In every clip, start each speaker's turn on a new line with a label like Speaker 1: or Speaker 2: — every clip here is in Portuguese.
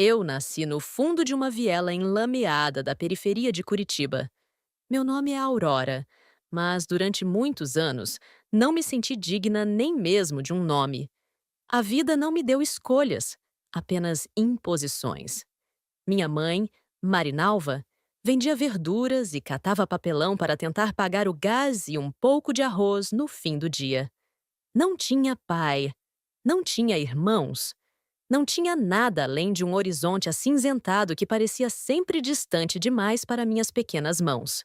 Speaker 1: Eu nasci no fundo de uma viela enlameada da periferia de Curitiba. Meu nome é Aurora, mas durante muitos anos não me senti digna nem mesmo de um nome. A vida não me deu escolhas, apenas imposições. Minha mãe, Marinalva, vendia verduras e catava papelão para tentar pagar o gás e um pouco de arroz no fim do dia. Não tinha pai, não tinha irmãos, não tinha nada além de um horizonte acinzentado que parecia sempre distante demais para minhas pequenas mãos.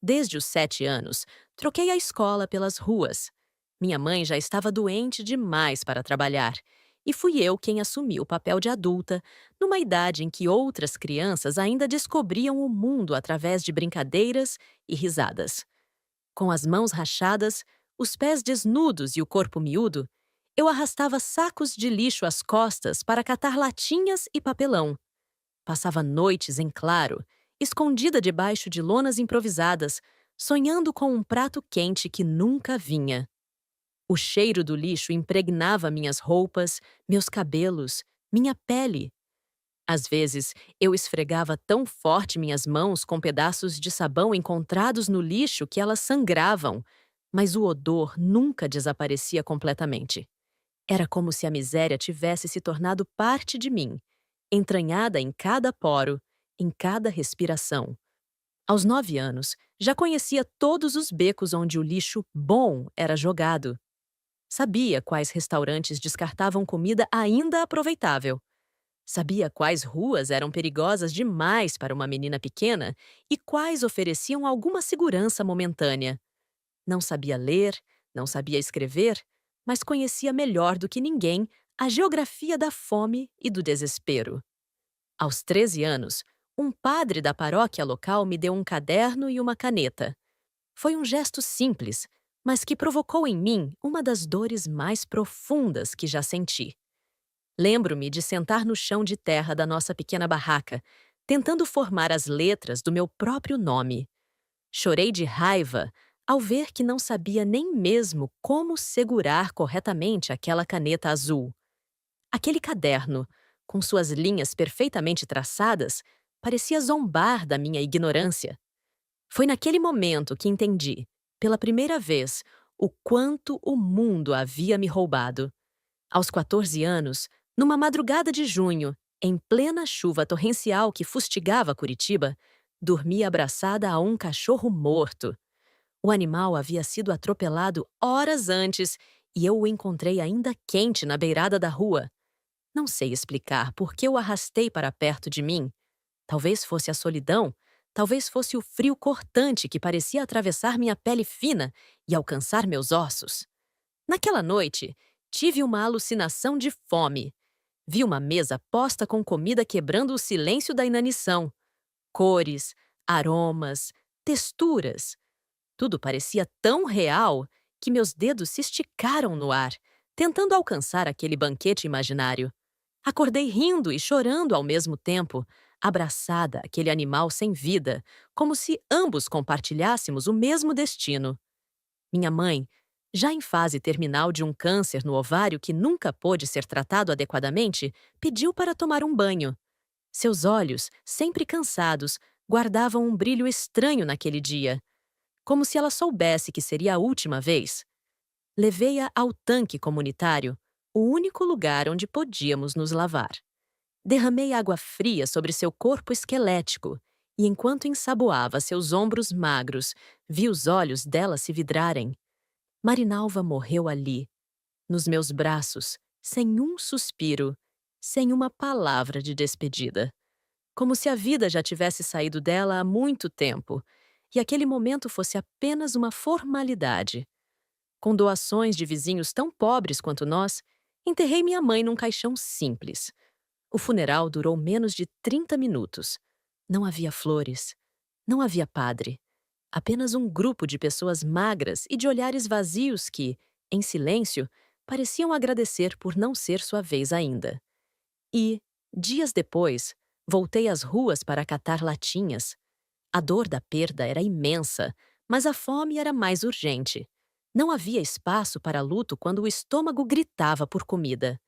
Speaker 1: Desde os 7 anos, troquei a escola pelas ruas. Minha mãe já estava doente demais para trabalhar, e fui eu quem assumi o papel de adulta, numa idade em que outras crianças ainda descobriam o mundo através de brincadeiras e risadas. Com as mãos rachadas, os pés desnudos e o corpo miúdo, eu arrastava sacos de lixo às costas para catar latinhas e papelão. Passava noites em claro, escondida debaixo de lonas improvisadas, sonhando com um prato quente que nunca vinha. O cheiro do lixo impregnava minhas roupas, meus cabelos, minha pele. Às vezes, eu esfregava tão forte minhas mãos com pedaços de sabão encontrados no lixo que elas sangravam, mas o odor nunca desaparecia completamente. Era como se a miséria tivesse se tornado parte de mim, entranhada em cada poro, em cada respiração. Aos 9 anos, já conhecia todos os becos onde o lixo bom era jogado. Sabia quais restaurantes descartavam comida ainda aproveitável. Sabia quais ruas eram perigosas demais para uma menina pequena e quais ofereciam alguma segurança momentânea. Não sabia ler, não sabia escrever, mas conhecia melhor do que ninguém a geografia da fome e do desespero. Aos 13 anos, um padre da paróquia local me deu um caderno e uma caneta. Foi um gesto simples, mas que provocou em mim uma das dores mais profundas que já senti. Lembro-me de sentar no chão de terra da nossa pequena barraca, tentando formar as letras do meu próprio nome. Chorei de raiva ao ver que não sabia nem mesmo como segurar corretamente aquela caneta azul. Aquele caderno, com suas linhas perfeitamente traçadas, parecia zombar da minha ignorância. Foi naquele momento que entendi, pela primeira vez, o quanto o mundo havia me roubado. Aos 14 anos, numa madrugada de junho, em plena chuva torrencial que fustigava Curitiba, dormi abraçada a um cachorro morto. O animal havia sido atropelado horas antes e eu o encontrei ainda quente na beirada da rua. Não sei explicar por que o arrastei para perto de mim. Talvez fosse a solidão, talvez fosse o frio cortante que parecia atravessar minha pele fina e alcançar meus ossos. Naquela noite, tive uma alucinação de fome. Vi uma mesa posta com comida quebrando o silêncio da inanição. Cores, aromas, texturas. Tudo parecia tão real que meus dedos se esticaram no ar, tentando alcançar aquele banquete imaginário. Acordei rindo e chorando ao mesmo tempo, abraçada àquele animal sem vida, como se ambos compartilhássemos o mesmo destino. Minha mãe, já em fase terminal de um câncer no ovário que nunca pôde ser tratado adequadamente, pediu para tomar um banho. Seus olhos, sempre cansados, guardavam um brilho estranho naquele dia, como se ela soubesse que seria a última vez. Levei-a ao tanque comunitário, o único lugar onde podíamos nos lavar. Derramei água fria sobre seu corpo esquelético e, enquanto ensaboava seus ombros magros, vi os olhos dela se vidrarem. Marinalva morreu ali, nos meus braços, sem um suspiro, sem uma palavra de despedida. Como se a vida já tivesse saído dela há muito tempo e aquele momento fosse apenas uma formalidade. Com doações de vizinhos tão pobres quanto nós, enterrei minha mãe num caixão simples. O funeral durou menos de 30 minutos. Não havia flores, não havia padre. Apenas um grupo de pessoas magras e de olhares vazios que, em silêncio, pareciam agradecer por não ser sua vez ainda. E, dias depois, voltei às ruas para catar latinhas. A dor da perda era imensa, mas a fome era mais urgente. Não havia espaço para luto quando o estômago gritava por comida.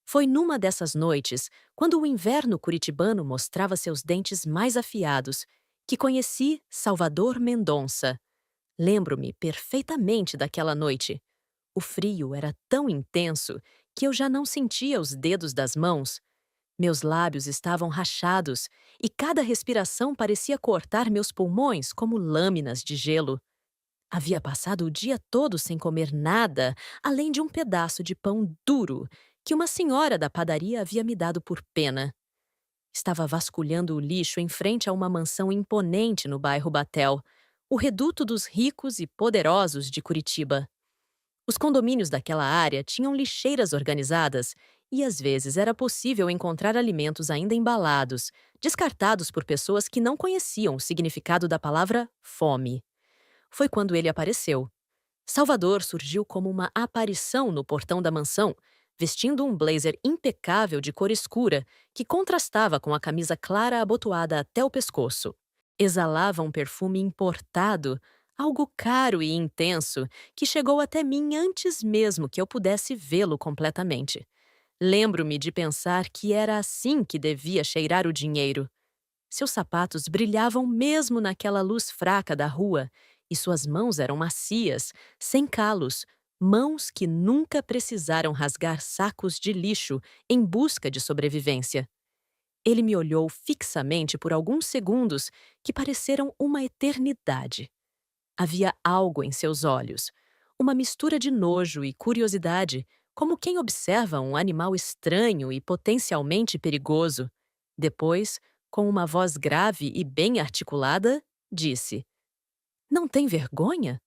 Speaker 1: Foi numa dessas noites, quando o inverno curitibano mostrava seus dentes mais afiados, que conheci Salvador Mendonça. Lembro-me perfeitamente daquela noite. O frio era tão intenso que eu já não sentia os dedos das mãos. Meus lábios estavam rachados e cada respiração parecia cortar meus pulmões como lâminas de gelo. Havia passado o dia todo sem comer nada, além de um pedaço de pão duro que uma senhora da padaria havia me dado por pena. Estava vasculhando o lixo em frente a uma mansão imponente no bairro Batel, o reduto dos ricos e poderosos de Curitiba. Os condomínios daquela área tinham lixeiras organizadas e às vezes era possível encontrar alimentos ainda embalados, descartados por pessoas que não conheciam o significado da palavra fome. Foi quando ele apareceu. Salvador surgiu como uma aparição no portão da mansão, vestindo um blazer impecável de cor escura que contrastava com a camisa clara abotoada até o pescoço. Exalava um perfume importado, algo caro e intenso, que chegou até mim antes mesmo que eu pudesse vê-lo completamente. Lembro-me de pensar que era assim que devia cheirar o dinheiro. Seus sapatos brilhavam mesmo naquela luz fraca da rua, e suas mãos eram macias, sem calos, mãos que nunca precisaram rasgar sacos de lixo em busca de sobrevivência. Ele me olhou fixamente por alguns segundos que pareceram uma eternidade. Havia algo em seus olhos, uma mistura de nojo e curiosidade, como quem observa um animal estranho e potencialmente perigoso. Depois, com uma voz grave e bem articulada, disse: "Não tem vergonha?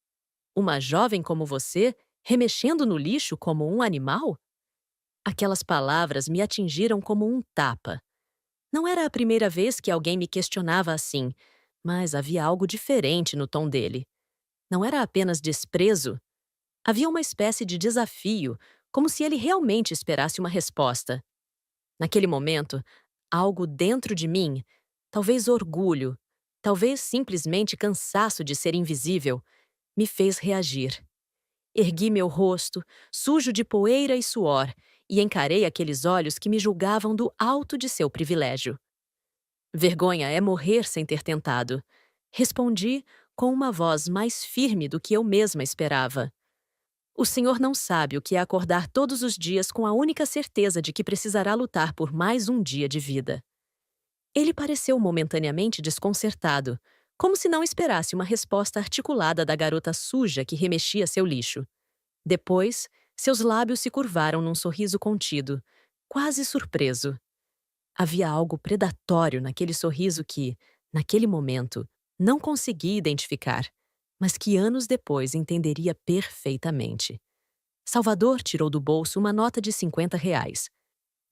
Speaker 1: Uma jovem como você, remexendo no lixo como um animal?" Aquelas palavras me atingiram como um tapa. Não era a primeira vez que alguém me questionava assim, mas havia algo diferente no tom dele. Não era apenas desprezo. Havia uma espécie de desafio, como se ele realmente esperasse uma resposta. Naquele momento, algo dentro de mim, talvez orgulho, talvez simplesmente cansaço de ser invisível, me fez reagir. Ergui meu rosto, sujo de poeira e suor, e encarei aqueles olhos que me julgavam do alto de seu privilégio. Vergonha é morrer sem ter tentado. Respondi com uma voz mais firme do que eu mesma esperava. O senhor não sabe o que é acordar todos os dias com a única certeza de que precisará lutar por mais um dia de vida. Ele pareceu momentaneamente desconcertado, como se não esperasse uma resposta articulada da garota suja que remexia seu lixo. Depois, seus lábios se curvaram num sorriso contido, quase surpreso. Havia algo predatório naquele sorriso que, naquele momento, não consegui identificar, mas que anos depois entenderia perfeitamente. Salvador tirou do bolso uma nota de R$ 50.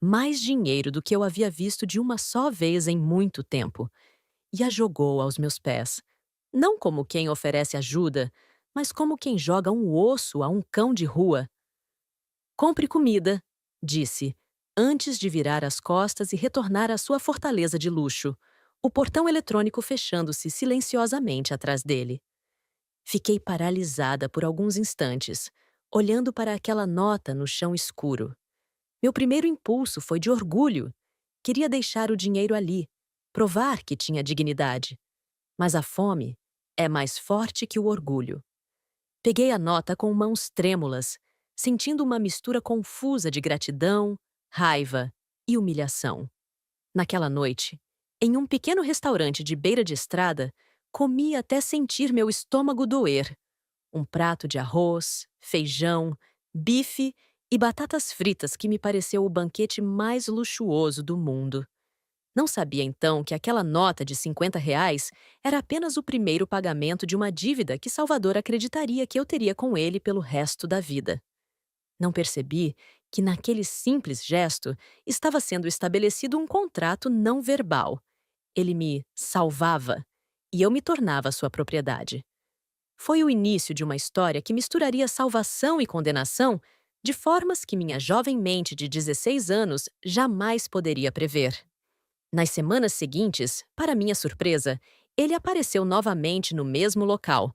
Speaker 1: Mais dinheiro do que eu havia visto de uma só vez em muito tempo, e a jogou aos meus pés. Não como quem oferece ajuda, mas como quem joga um osso a um cão de rua. "Compre comida", disse, antes de virar as costas e retornar à sua fortaleza de luxo, o portão eletrônico fechando-se silenciosamente atrás dele. Fiquei paralisada por alguns instantes, olhando para aquela nota no chão escuro. Meu primeiro impulso foi de orgulho. Queria deixar o dinheiro ali, provar que tinha dignidade. Mas a fome é mais forte que o orgulho. Peguei a nota com mãos trêmulas, sentindo uma mistura confusa de gratidão, raiva e humilhação. Naquela noite, em um pequeno restaurante de beira de estrada, comi até sentir meu estômago doer. Um prato de arroz, feijão, bife e batatas fritas que me pareceu o banquete mais luxuoso do mundo. Não sabia então que aquela nota de R$ 50 era apenas o primeiro pagamento de uma dívida que Salvador acreditaria que eu teria com ele pelo resto da vida. Não percebi que naquele simples gesto estava sendo estabelecido um contrato não verbal. Ele me salvava e eu me tornava sua propriedade. Foi o início de uma história que misturaria salvação e condenação de formas que minha jovem mente de 16 anos jamais poderia prever. Nas semanas seguintes, para minha surpresa, ele apareceu novamente no mesmo local.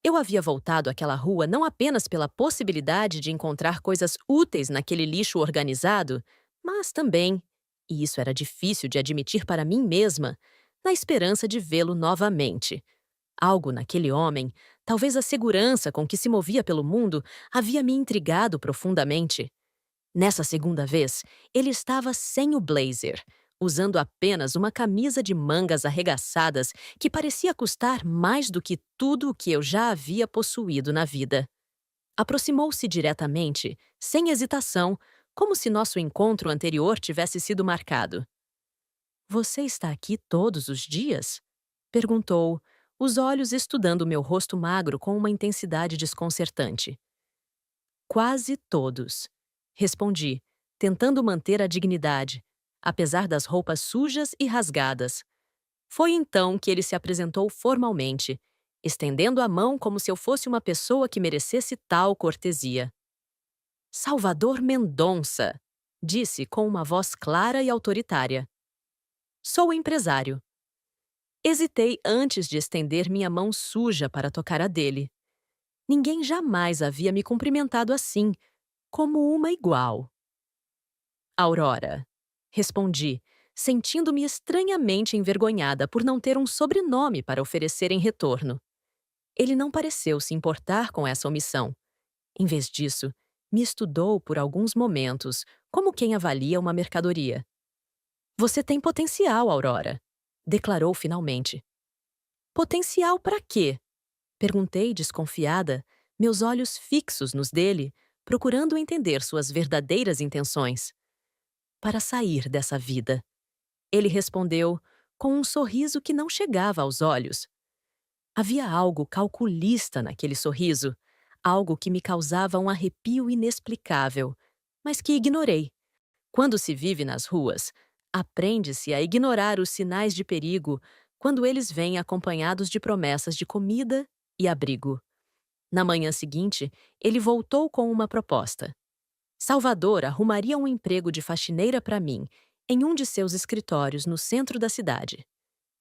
Speaker 1: Eu havia voltado àquela rua não apenas pela possibilidade de encontrar coisas úteis naquele lixo organizado, mas também, e isso era difícil de admitir para mim mesma, na esperança de vê-lo novamente. Algo naquele homem, talvez a segurança com que se movia pelo mundo, havia me intrigado profundamente. Nessa segunda vez, ele estava sem o blazer, usando apenas uma camisa de mangas arregaçadas que parecia custar mais do que tudo o que eu já havia possuído na vida. Aproximou-se diretamente, sem hesitação, como se nosso encontro anterior tivesse sido marcado. Você está aqui todos os dias? Perguntou, os olhos estudando meu rosto magro com uma intensidade desconcertante. Quase todos, respondi, tentando manter a dignidade, apesar das roupas sujas e rasgadas. Foi então que ele se apresentou formalmente, estendendo a mão como se eu fosse uma pessoa que merecesse tal cortesia. Salvador Mendonça, disse com uma voz clara e autoritária. Sou empresário. Hesitei antes de estender minha mão suja para tocar a dele. Ninguém jamais havia me cumprimentado assim, como uma igual. Aurora, respondi, sentindo-me estranhamente envergonhada por não ter um sobrenome para oferecer em retorno. Ele não pareceu se importar com essa omissão. Em vez disso, me estudou por alguns momentos, como quem avalia uma mercadoria. Você tem potencial, Aurora, declarou finalmente. Potencial para quê? Perguntei, desconfiada, meus olhos fixos nos dele, procurando entender suas verdadeiras intenções. Para sair dessa vida. Ele respondeu, com um sorriso que não chegava aos olhos. Havia algo calculista naquele sorriso, algo que me causava um arrepio inexplicável, mas que ignorei. Quando se vive nas ruas, aprende-se a ignorar os sinais de perigo quando eles vêm acompanhados de promessas de comida e abrigo. Na manhã seguinte, ele voltou com uma proposta. Salvador arrumaria um emprego de faxineira para mim em um de seus escritórios no centro da cidade.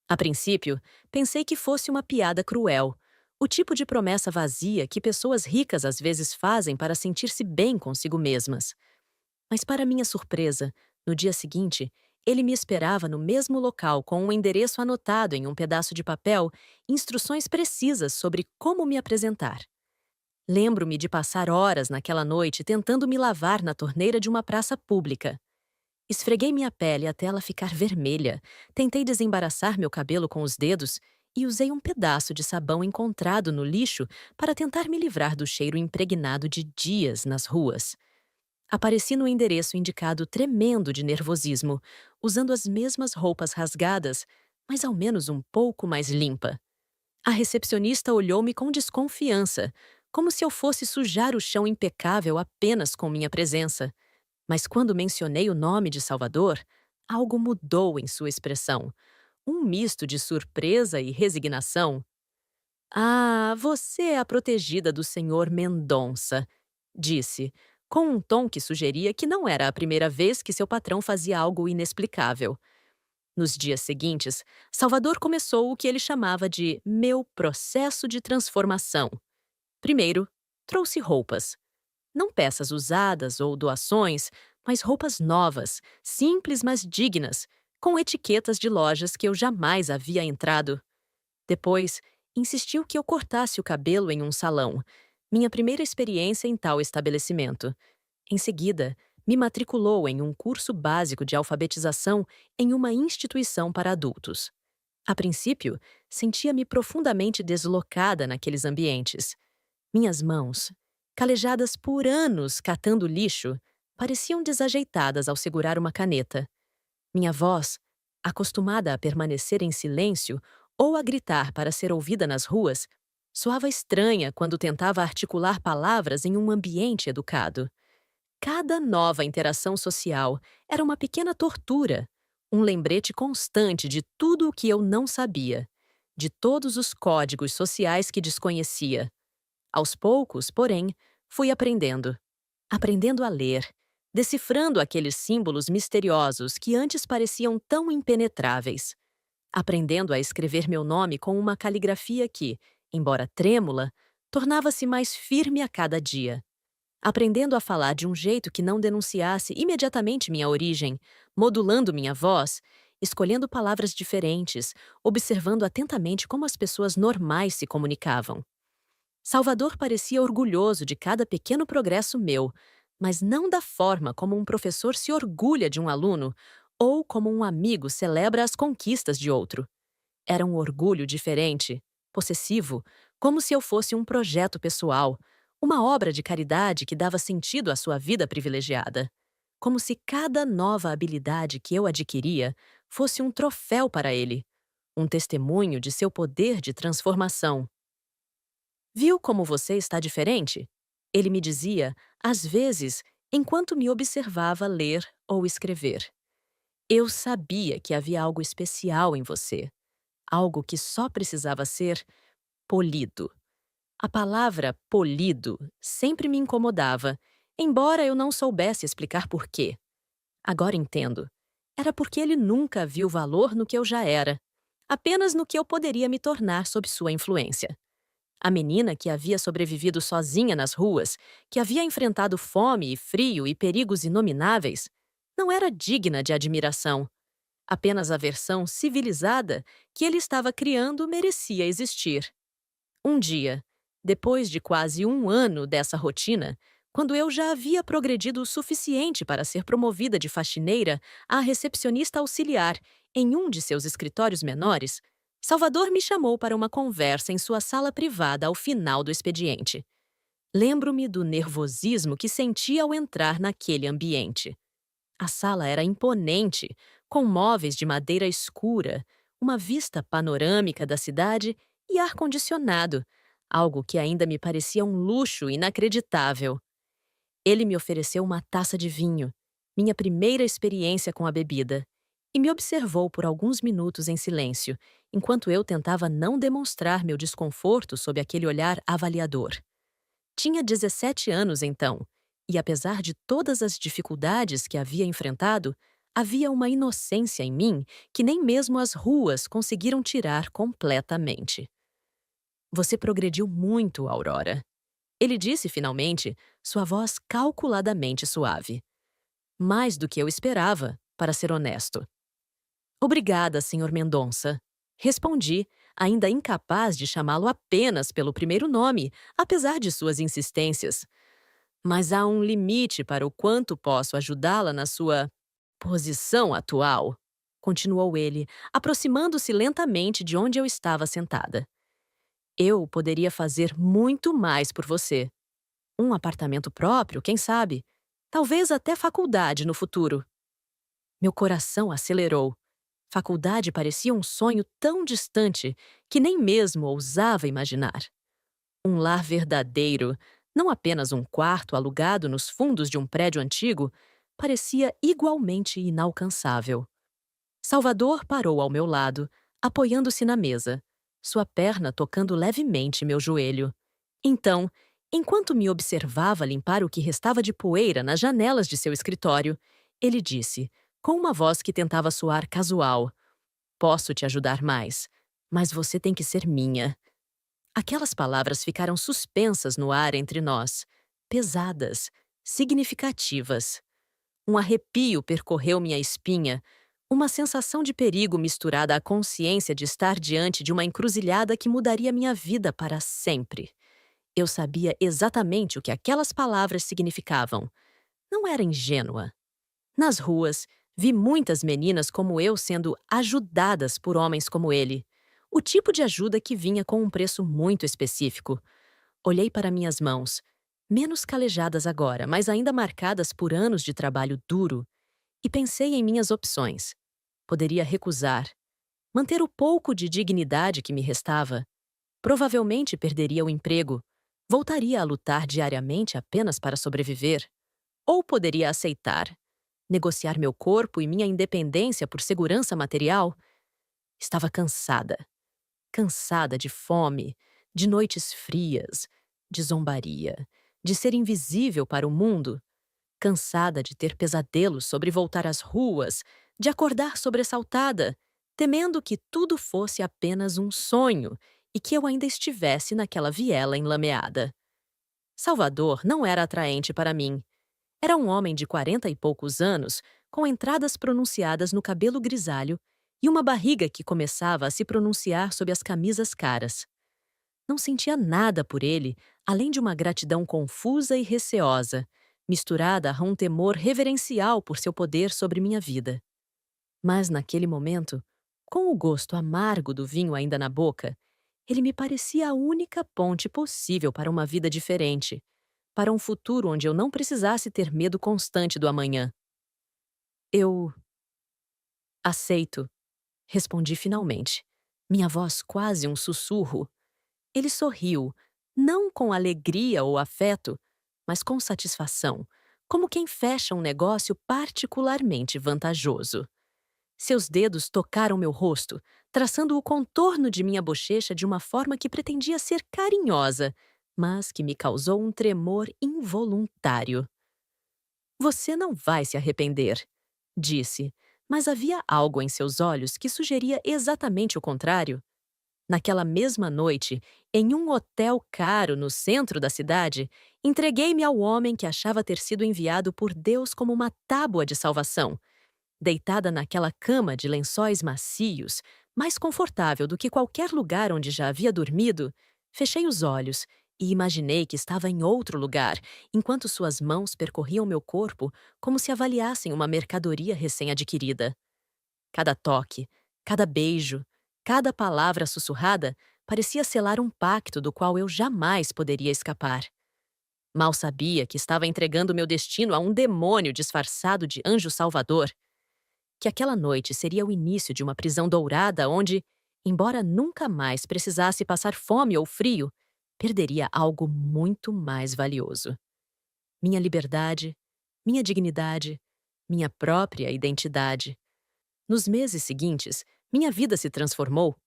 Speaker 1: A princípio, pensei que fosse uma piada cruel, o tipo de promessa vazia que pessoas ricas às vezes fazem para sentir-se bem consigo mesmas. Mas, para minha surpresa, no dia seguinte, ele me esperava no mesmo local com um endereço anotado em um pedaço de papel, instruções precisas sobre como me apresentar. Lembro-me de passar horas naquela noite tentando me lavar na torneira de uma praça pública. Esfreguei minha pele até ela ficar vermelha, tentei desembaraçar meu cabelo com os dedos e usei um pedaço de sabão encontrado no lixo para tentar me livrar do cheiro impregnado de dias nas ruas. Apareci no endereço indicado tremendo de nervosismo, usando as mesmas roupas rasgadas, mas ao menos um pouco mais limpa. A recepcionista olhou-me com desconfiança, como se eu fosse sujar o chão impecável apenas com minha presença. Mas quando mencionei o nome de Salvador, algo mudou em sua expressão. Um misto de surpresa e resignação. Ah, você é a protegida do senhor Mendonça, disse, com um tom que sugeria que não era a primeira vez que seu patrão fazia algo inexplicável. Nos dias seguintes, Salvador começou o que ele chamava de meu processo de transformação. Primeiro, trouxe roupas. Não peças usadas ou doações, mas roupas novas, simples mas dignas, com etiquetas de lojas que eu jamais havia entrado. Depois, insistiu que eu cortasse o cabelo em um salão, minha primeira experiência em tal estabelecimento. Em seguida, me matriculou em um curso básico de alfabetização em uma instituição para adultos. A princípio, sentia-me profundamente deslocada naqueles ambientes. Minhas mãos, calejadas por anos catando lixo, pareciam desajeitadas ao segurar uma caneta. Minha voz, acostumada a permanecer em silêncio ou a gritar para ser ouvida nas ruas, soava estranha quando tentava articular palavras em um ambiente educado. Cada nova interação social era uma pequena tortura, um lembrete constante de tudo o que eu não sabia, de todos os códigos sociais que desconhecia. Aos poucos, porém, fui aprendendo. Aprendendo a ler, decifrando aqueles símbolos misteriosos que antes pareciam tão impenetráveis. Aprendendo a escrever meu nome com uma caligrafia que, embora trêmula, tornava-se mais firme a cada dia. aprendendo a falar de um jeito que não denunciasse imediatamente minha origem, modulando minha voz, escolhendo palavras diferentes, observando atentamente como as pessoas normais se comunicavam. Salvador parecia orgulhoso de cada pequeno progresso meu, mas não da forma como um professor se orgulha de um aluno ou como um amigo celebra as conquistas de outro. Era um orgulho diferente, possessivo, como se eu fosse um projeto pessoal, uma obra de caridade que dava sentido à sua vida privilegiada. Como se cada nova habilidade que eu adquiria fosse um troféu para ele, um testemunho de seu poder de transformação. Viu como você está diferente? Ele me dizia, às vezes, enquanto me observava ler ou escrever. Eu sabia que havia algo especial em você, algo que só precisava ser polido. A palavra polido sempre me incomodava, embora eu não soubesse explicar por quê. Agora entendo. Era porque ele nunca viu valor no que eu já era, apenas no que eu poderia me tornar sob sua influência. A menina que havia sobrevivido sozinha nas ruas, que havia enfrentado fome e frio e perigos inomináveis, não era digna de admiração. Apenas a versão civilizada que ele estava criando merecia existir. Um dia, depois de quase um ano dessa rotina, quando eu já havia progredido o suficiente para ser promovida de faxineira a recepcionista auxiliar em um de seus escritórios menores, Salvador me chamou para uma conversa em sua sala privada ao final do expediente. Lembro-me do nervosismo que senti ao entrar naquele ambiente. A sala era imponente, com móveis de madeira escura, uma vista panorâmica da cidade e ar-condicionado, algo que ainda me parecia um luxo inacreditável. Ele me ofereceu uma taça de vinho, minha primeira experiência com a bebida, e me observou por alguns minutos em silêncio, enquanto eu tentava não demonstrar meu desconforto sob aquele olhar avaliador. Tinha 17 anos então, e apesar de todas as dificuldades que havia enfrentado, havia uma inocência em mim que nem mesmo as ruas conseguiram tirar completamente. Você progrediu muito, Aurora. Ele disse finalmente, sua voz calculadamente suave. Mais do que eu esperava, para ser honesto. Obrigada, Sr. Mendonça. Respondi, ainda incapaz de chamá-lo apenas pelo primeiro nome, apesar de suas insistências. Mas há um limite para o quanto posso ajudá-la na sua posição atual, continuou ele, aproximando-se lentamente de onde eu estava sentada. Eu poderia fazer muito mais por você. Um apartamento próprio, quem sabe? Talvez até faculdade no futuro. Meu coração acelerou. Faculdade parecia um sonho tão distante que nem mesmo ousava imaginar. Um lar verdadeiro, não apenas um quarto alugado nos fundos de um prédio antigo, parecia igualmente inalcançável. Salvador parou ao meu lado, apoiando-se na mesa, sua perna tocando levemente meu joelho. Então, enquanto me observava limpar o que restava de poeira nas janelas de seu escritório, ele disse, com uma voz que tentava soar casual: Posso te ajudar mais, mas você tem que ser minha. Aquelas palavras ficaram suspensas no ar entre nós, pesadas, significativas. Um arrepio percorreu minha espinha, uma sensação de perigo misturada à consciência de estar diante de uma encruzilhada que mudaria minha vida para sempre. Eu sabia exatamente o que aquelas palavras significavam. Não era ingênua. Nas ruas, vi muitas meninas como eu sendo ajudadas por homens como ele. O tipo de ajuda que vinha com um preço muito específico. Olhei para minhas mãos, menos calejadas agora, mas ainda marcadas por anos de trabalho duro, e pensei em minhas opções. Poderia recusar, manter o pouco de dignidade que me restava. Provavelmente perderia o emprego, voltaria a lutar diariamente apenas para sobreviver. Ou poderia aceitar, negociar meu corpo e minha independência por segurança material. Estava cansada. Cansada de fome, de noites frias, de zombaria, de ser invisível para o mundo. Cansada de ter pesadelos sobre voltar às ruas, de acordar sobressaltada, temendo que tudo fosse apenas um sonho e que eu ainda estivesse naquela viela enlameada. Salvador não era atraente para mim. Era um homem de 40 e poucos anos, com entradas pronunciadas no cabelo grisalho e uma barriga que começava a se pronunciar sob as camisas caras. Não sentia nada por ele, além de uma gratidão confusa e receosa, misturada a um temor reverencial por seu poder sobre minha vida. Mas naquele momento, com o gosto amargo do vinho ainda na boca, ele me parecia a única ponte possível para uma vida diferente, para um futuro onde eu não precisasse ter medo constante do amanhã. Eu aceito, respondi finalmente, minha voz quase um sussurro. Ele sorriu, não com alegria ou afeto, mas com satisfação, como quem fecha um negócio particularmente vantajoso. Seus dedos tocaram meu rosto, traçando o contorno de minha bochecha de uma forma que pretendia ser carinhosa, mas que me causou um tremor involuntário. Você não vai se arrepender, disse, mas havia algo em seus olhos que sugeria exatamente o contrário. Naquela mesma noite, em um hotel caro no centro da cidade, entreguei-me ao homem que achava ter sido enviado por Deus como uma tábua de salvação. Deitada naquela cama de lençóis macios, mais confortável do que qualquer lugar onde já havia dormido, fechei os olhos e imaginei que estava em outro lugar, enquanto suas mãos percorriam meu corpo como se avaliassem uma mercadoria recém-adquirida. Cada toque, cada beijo, cada palavra sussurrada parecia selar um pacto do qual eu jamais poderia escapar. Mal sabia que estava entregando meu destino a um demônio disfarçado de anjo salvador, que aquela noite seria o início de uma prisão dourada onde, embora nunca mais precisasse passar fome ou frio, perderia algo muito mais valioso: minha liberdade, minha dignidade, minha própria identidade. Nos meses seguintes, minha vida se transformou.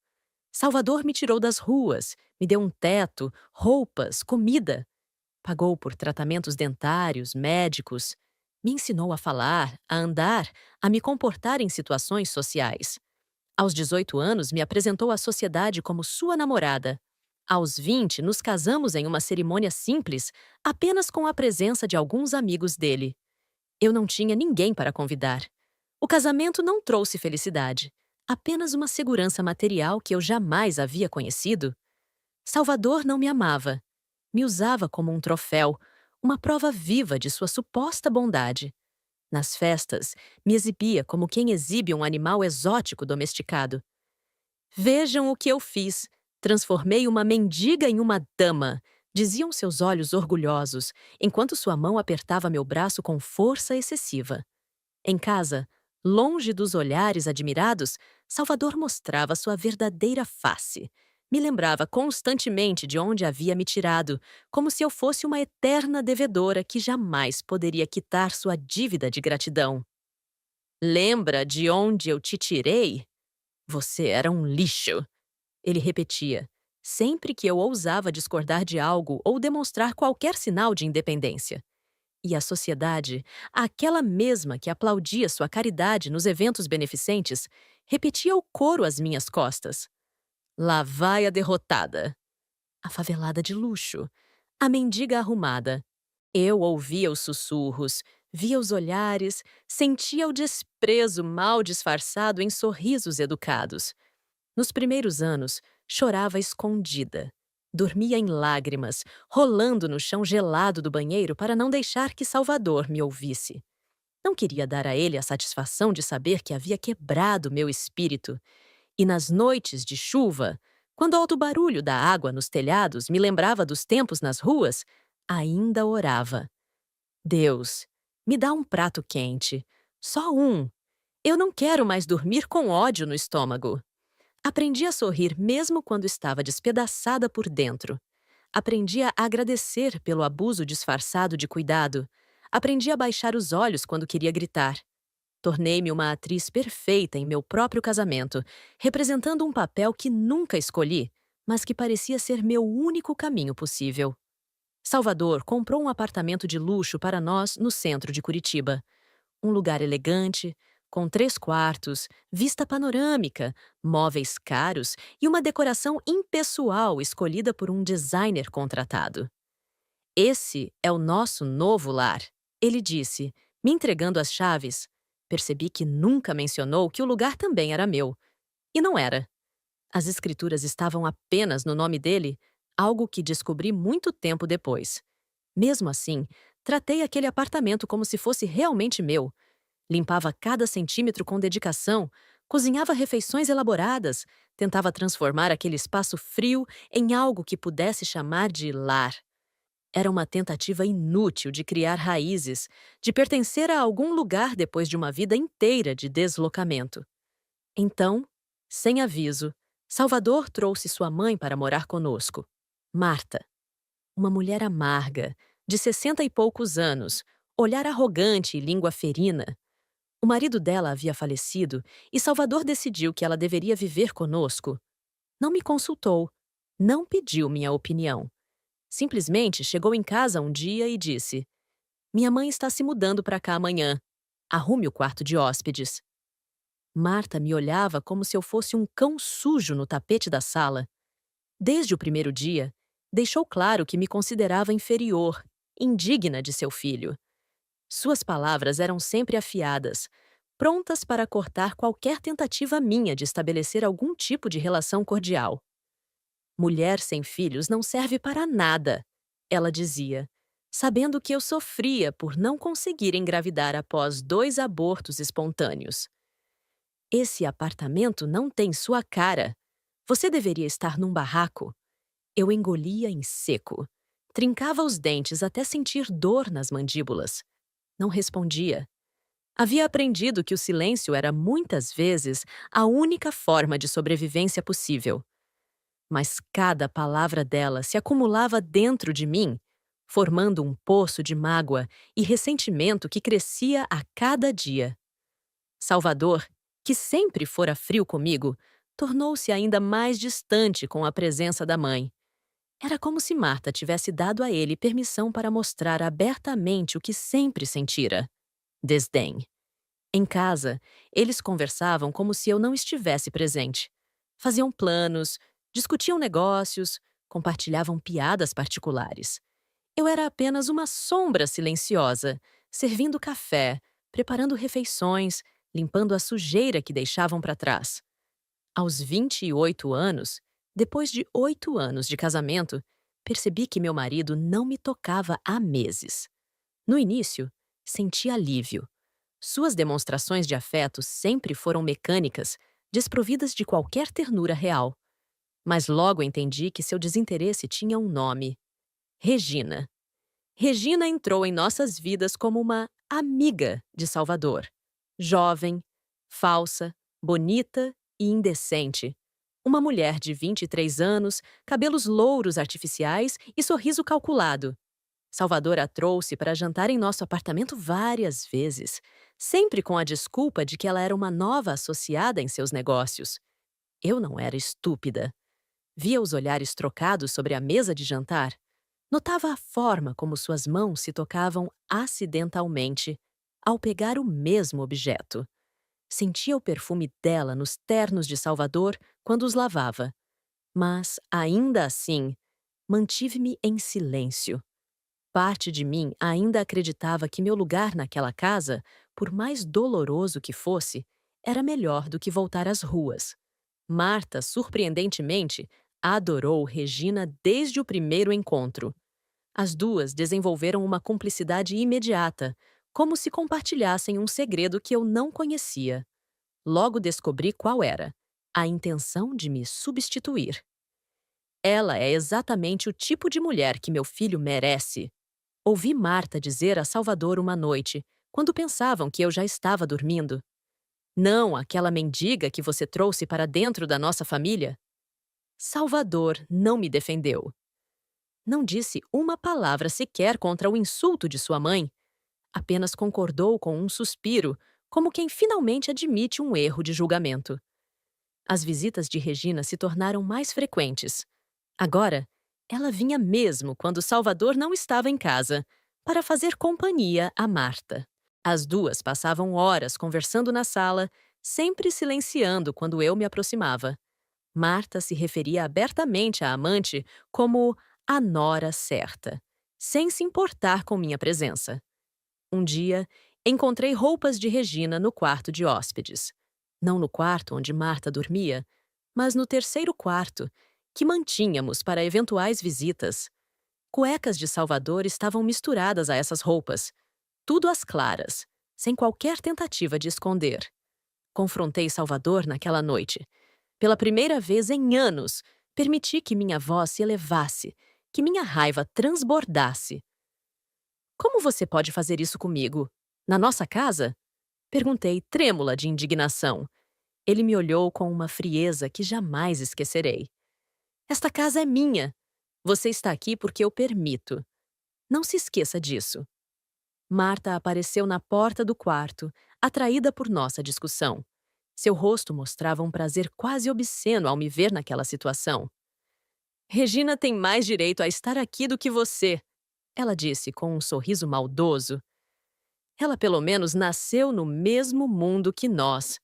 Speaker 1: Salvador me tirou das ruas, me deu um teto, roupas, comida. Pagou por tratamentos dentários, médicos. Me ensinou a falar, a andar, a me comportar em situações sociais. Aos 18 anos, me apresentou à sociedade como sua namorada. Aos 20, nos casamos em uma cerimônia simples, apenas com a presença de alguns amigos dele. Eu não tinha ninguém para convidar. O casamento não trouxe felicidade, apenas uma segurança material que eu jamais havia conhecido. Salvador não me amava. Me usava como um troféu, uma prova viva de sua suposta bondade. Nas festas, me exibia como quem exibe um animal exótico domesticado. Vejam o que eu fiz. Transformei uma mendiga em uma dama, diziam seus olhos orgulhosos, enquanto sua mão apertava meu braço com força excessiva. Em casa, longe dos olhares admirados, Salvador mostrava sua verdadeira face. Me lembrava constantemente de onde havia me tirado, como se eu fosse uma eterna devedora que jamais poderia quitar sua dívida de gratidão. Lembra de onde eu te tirei? Você era um lixo, ele repetia, sempre que eu ousava discordar de algo ou demonstrar qualquer sinal de independência. E a sociedade, aquela mesma que aplaudia sua caridade nos eventos beneficentes, repetia o coro às minhas costas. Lá vai a derrotada. A favelada de luxo. A mendiga arrumada. Eu ouvia os sussurros, via os olhares, sentia o desprezo mal disfarçado em sorrisos educados. Nos primeiros anos, chorava escondida. Dormia em lágrimas, rolando no chão gelado do banheiro para não deixar que Salvador me ouvisse. Não queria dar a ele a satisfação de saber que havia quebrado meu espírito. E nas noites de chuva, quando o alto barulho da água nos telhados me lembrava dos tempos nas ruas, ainda orava. Deus, me dá um prato quente. Só um. Eu não quero mais dormir com ódio no estômago. Aprendi a sorrir mesmo quando estava despedaçada por dentro. Aprendi a agradecer pelo abuso disfarçado de cuidado. Aprendi a baixar os olhos quando queria gritar. Tornei-me uma atriz perfeita em meu próprio casamento, representando um papel que nunca escolhi, mas que parecia ser meu único caminho possível. Salvador comprou um apartamento de luxo para nós no centro de Curitiba. Um lugar elegante, com 3 quartos, vista panorâmica, móveis caros e uma decoração impessoal escolhida por um designer contratado. Esse é o nosso novo lar, ele disse, me entregando as chaves. Percebi que nunca mencionou que o lugar também era meu. E não era. As escrituras estavam apenas no nome dele, algo que descobri muito tempo depois. Mesmo assim, tratei aquele apartamento como se fosse realmente meu. Limpava cada centímetro com dedicação, cozinhava refeições elaboradas, tentava transformar aquele espaço frio em algo que pudesse chamar de lar. Era uma tentativa inútil de criar raízes, de pertencer a algum lugar depois de uma vida inteira de deslocamento. Então, sem aviso, Salvador trouxe sua mãe para morar conosco. Marta, uma mulher amarga, de 60 e poucos anos, olhar arrogante e língua ferina. O marido dela havia falecido e Salvador decidiu que ela deveria viver conosco. Não me consultou, não pediu minha opinião. Simplesmente chegou em casa um dia e disse: Minha mãe está se mudando para cá amanhã. Arrume o quarto de hóspedes. Marta me olhava como se eu fosse um cão sujo no tapete da sala. Desde o primeiro dia, deixou claro que me considerava inferior, indigna de seu filho. Suas palavras eram sempre afiadas, prontas para cortar qualquer tentativa minha de estabelecer algum tipo de relação cordial. Mulher sem filhos não serve para nada, ela dizia, sabendo que eu sofria por não conseguir engravidar após 2 abortos espontâneos. Esse apartamento não tem sua cara. Você deveria estar num barraco. Eu engolia em seco. Trincava os dentes até sentir dor nas mandíbulas. Não respondia. Havia aprendido que o silêncio era muitas vezes a única forma de sobrevivência possível. Mas cada palavra dela se acumulava dentro de mim, formando um poço de mágoa e ressentimento que crescia a cada dia. Salvador, que sempre fora frio comigo, tornou-se ainda mais distante com a presença da mãe. Era como se Marta tivesse dado a ele permissão para mostrar abertamente o que sempre sentira: desdém. Em casa, eles conversavam como se eu não estivesse presente. Faziam planos, discutiam negócios, compartilhavam piadas particulares. Eu era apenas uma sombra silenciosa, servindo café, preparando refeições, limpando a sujeira que deixavam para trás. Aos 28 anos, depois de 8 anos de casamento, percebi que meu marido não me tocava há meses. No início, senti alívio. Suas demonstrações de afeto sempre foram mecânicas, desprovidas de qualquer ternura real. Mas logo entendi que seu desinteresse tinha um nome: Regina. Regina entrou em nossas vidas como uma amiga de Salvador. Jovem, falsa, bonita e indecente. Uma mulher de 23 anos, cabelos louros artificiais e sorriso calculado. Salvador a trouxe para jantar em nosso apartamento várias vezes, sempre com a desculpa de que ela era uma nova associada em seus negócios. Eu não era estúpida. Via os olhares trocados sobre a mesa de jantar. Notava a forma como suas mãos se tocavam acidentalmente ao pegar o mesmo objeto. Sentia o perfume dela nos ternos de Salvador quando os lavava. Mas, ainda assim, mantive-me em silêncio. Parte de mim ainda acreditava que meu lugar naquela casa, por mais doloroso que fosse, era melhor do que voltar às ruas. Marta, surpreendentemente, adorou Regina desde o primeiro encontro. As duas desenvolveram uma cumplicidade imediata, como se compartilhassem um segredo que eu não conhecia. Logo descobri qual era: a intenção de me substituir. Ela é exatamente o tipo de mulher que meu filho merece. Ouvi Marta dizer a Salvador uma noite, quando pensavam que eu já estava dormindo. Não aquela mendiga que você trouxe para dentro da nossa família. Salvador não me defendeu. Não disse uma palavra sequer contra o insulto de sua mãe. Apenas concordou com um suspiro, como quem finalmente admite um erro de julgamento. As visitas de Regina se tornaram mais frequentes. Agora, ela vinha mesmo quando Salvador não estava em casa, para fazer companhia a Marta. As duas passavam horas conversando na sala, sempre silenciando quando eu me aproximava. Marta se referia abertamente à amante como a nora certa. sem se importar com minha presença. Um dia, encontrei roupas de Regina no quarto de hóspedes. Não no quarto onde Marta dormia, mas no terceiro quarto, que mantínhamos para eventuais visitas. Cuecas de Salvador estavam misturadas a essas roupas, tudo às claras, sem qualquer tentativa de esconder. Confrontei Salvador naquela noite. Pela primeira vez em anos, permiti que minha voz se elevasse, que minha raiva transbordasse. Como você pode fazer isso comigo? Na nossa casa? Perguntei, trêmula de indignação. Ele me olhou com uma frieza que jamais esquecerei. Esta casa é minha. Você está aqui porque eu permito. Não se esqueça disso. Marta apareceu na porta do quarto, atraída por nossa discussão. Seu rosto mostrava um prazer quase obsceno ao me ver naquela situação. Regina tem mais direito a estar aqui do que você, ela disse com um sorriso maldoso. Ela pelo menos nasceu no mesmo mundo que nós.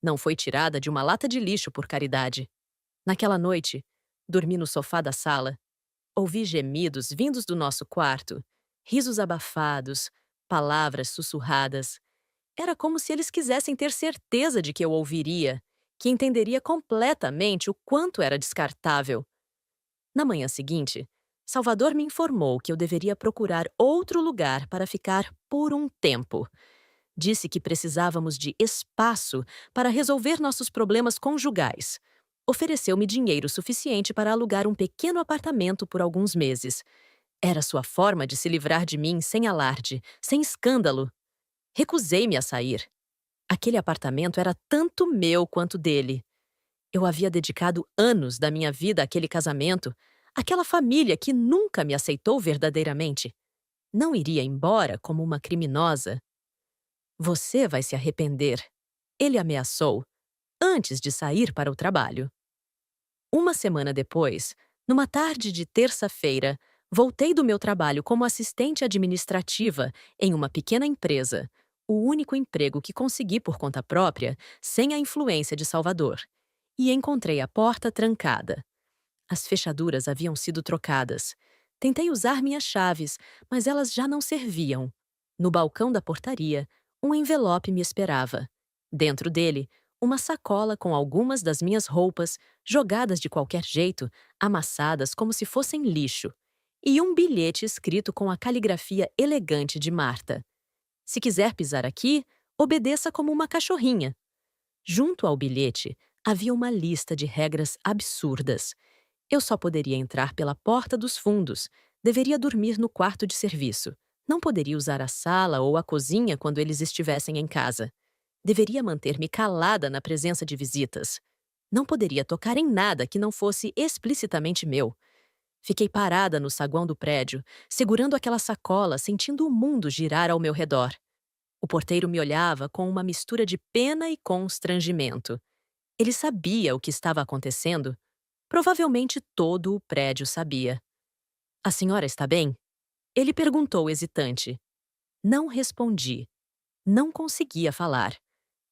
Speaker 1: Não foi tirada de uma lata de lixo por caridade. Naquela noite, dormi no sofá da sala. Ouvi gemidos vindos do nosso quarto, risos abafados, palavras sussurradas. Era como se eles quisessem ter certeza de que eu ouviria, que entenderia completamente o quanto era descartável. Na manhã seguinte, Salvador me informou que eu deveria procurar outro lugar para ficar por um tempo. Disse que precisávamos de espaço para resolver nossos problemas conjugais. Ofereceu-me dinheiro suficiente para alugar um pequeno apartamento por alguns meses. Era sua forma de se livrar de mim sem alarde, sem escândalo. Recusei-me a sair. Aquele apartamento era tanto meu quanto dele. Eu havia dedicado anos da minha vida àquele casamento, àquela família que nunca me aceitou verdadeiramente. Não iria embora como uma criminosa. Você vai se arrepender, ele ameaçou, antes de sair para o trabalho. Uma semana depois, numa tarde de terça-feira, voltei do meu trabalho como assistente administrativa em uma pequena empresa, o único emprego que consegui por conta própria, sem a influência de Salvador, e encontrei a porta trancada. As fechaduras haviam sido trocadas. Tentei usar minhas chaves, mas elas já não serviam. No balcão da portaria, um envelope me esperava. Dentro dele, uma sacola com algumas das minhas roupas, jogadas de qualquer jeito, amassadas como se fossem lixo, e um bilhete escrito com a caligrafia elegante de Marta. Se quiser pisar aqui, obedeça como uma cachorrinha. Junto ao bilhete, havia uma lista de regras absurdas. Eu só poderia entrar pela porta dos fundos, deveria dormir no quarto de serviço. Não poderia usar a sala ou a cozinha quando eles estivessem em casa. Deveria manter-me calada na presença de visitas. Não poderia tocar em nada que não fosse explicitamente meu. Fiquei parada no saguão do prédio, segurando aquela sacola, sentindo o mundo girar ao meu redor. O porteiro me olhava com uma mistura de pena e constrangimento. Ele sabia o que estava acontecendo. Provavelmente todo o prédio sabia. A senhora está bem? Ele perguntou hesitante. Não respondi. Não conseguia falar.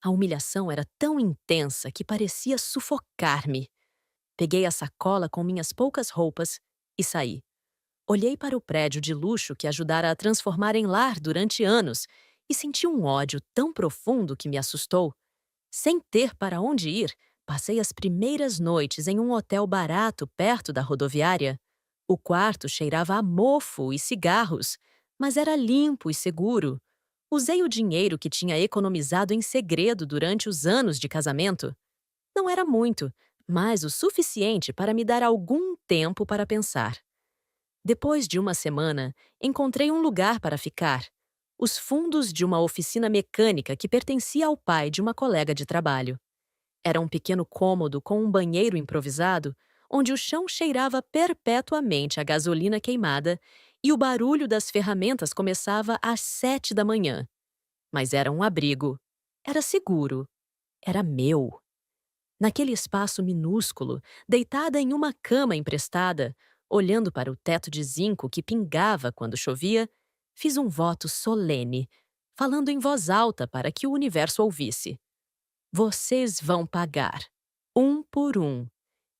Speaker 1: A humilhação era tão intensa que parecia sufocar-me. Peguei a sacola com minhas poucas roupas e saí. Olhei para o prédio de luxo que ajudara a transformar em lar durante anos e senti um ódio tão profundo que me assustou. Sem ter para onde ir, passei as primeiras noites em um hotel barato perto da rodoviária. O quarto cheirava a mofo e cigarros, mas era limpo e seguro. Usei o dinheiro que tinha economizado em segredo durante os anos de casamento. Não era muito, mas o suficiente para me dar algum tempo para pensar. Depois de uma semana, encontrei um lugar para ficar. Os fundos de uma oficina mecânica que pertencia ao pai de uma colega de trabalho. Era um pequeno cômodo com um banheiro improvisado, onde o chão cheirava perpetuamente a gasolina queimada e o barulho das ferramentas começava às 7 da manhã. Mas era um abrigo. Era seguro. Era meu. Naquele espaço minúsculo, deitada em uma cama emprestada, olhando para o teto de zinco que pingava quando chovia, fiz um voto solene, falando em voz alta para que o universo ouvisse. Vocês vão pagar, um por um.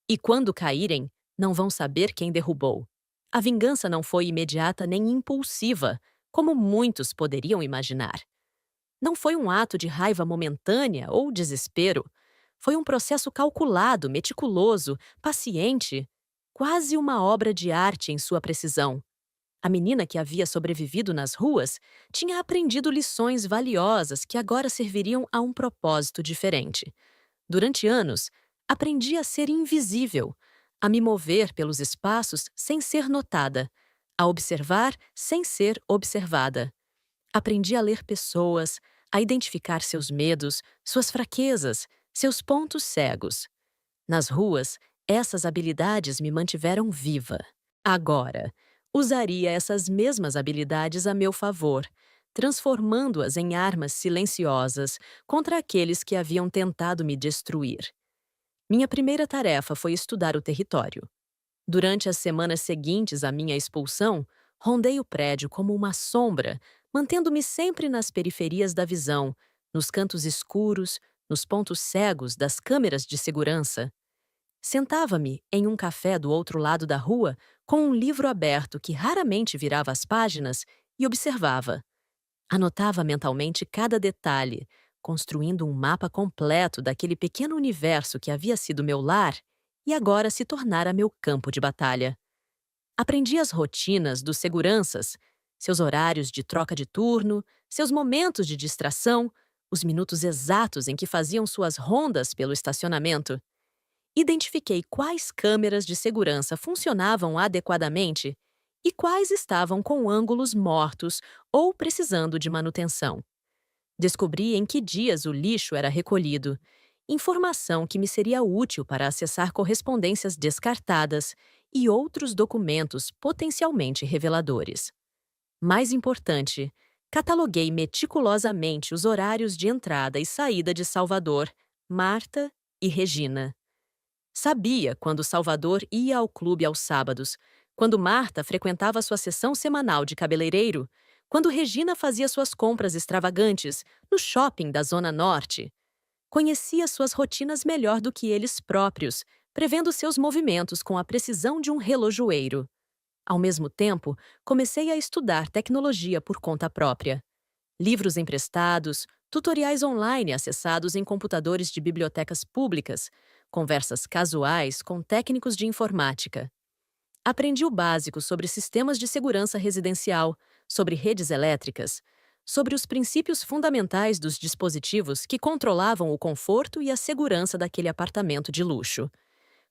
Speaker 1: E quando caírem, não vão saber quem derrubou. A vingança não foi imediata nem impulsiva, como muitos poderiam imaginar. Não foi um ato de raiva momentânea ou desespero. Foi um processo calculado, meticuloso, paciente, quase uma obra de arte em sua precisão. A menina que havia sobrevivido nas ruas tinha aprendido lições valiosas que agora serviriam a um propósito diferente. Durante anos, aprendi a ser invisível, a me mover pelos espaços sem ser notada, a observar sem ser observada. Aprendi a ler pessoas, a identificar seus medos, suas fraquezas, seus pontos cegos. Nas ruas, essas habilidades me mantiveram viva. Agora, usaria essas mesmas habilidades a meu favor, transformando-as em armas silenciosas contra aqueles que haviam tentado me destruir. Minha primeira tarefa foi estudar o território. Durante as semanas seguintes à minha expulsão, rondei o prédio como uma sombra, mantendo-me sempre nas periferias da visão, nos cantos escuros, nos pontos cegos das câmeras de segurança. Sentava-me em um café do outro lado da rua, com um livro aberto que raramente virava as páginas, e observava. Anotava mentalmente cada detalhe, construindo um mapa completo daquele pequeno universo que havia sido meu lar e agora se tornara meu campo de batalha. Aprendi as rotinas dos seguranças, seus horários de troca de turno, seus momentos de distração, os minutos exatos em que faziam suas rondas pelo estacionamento. Identifiquei quais câmeras de segurança funcionavam adequadamente e quais estavam com ângulos mortos ou precisando de manutenção. Descobri em que dias o lixo era recolhido, informação que me seria útil para acessar correspondências descartadas e outros documentos potencialmente reveladores. Mais importante, cataloguei meticulosamente os horários de entrada e saída de Salvador, Marta e Regina. Sabia quando Salvador ia ao clube aos sábados, quando Marta frequentava sua sessão semanal de cabeleireiro, quando Regina fazia suas compras extravagantes no shopping da Zona Norte. Conhecia suas rotinas melhor do que eles próprios, prevendo seus movimentos com a precisão de um relojoeiro. Ao mesmo tempo, comecei a estudar tecnologia por conta própria. Livros emprestados, tutoriais online acessados em computadores de bibliotecas públicas, conversas casuais com técnicos de informática. Aprendi o básico sobre sistemas de segurança residencial, sobre redes elétricas, sobre os princípios fundamentais dos dispositivos que controlavam o conforto e a segurança daquele apartamento de luxo.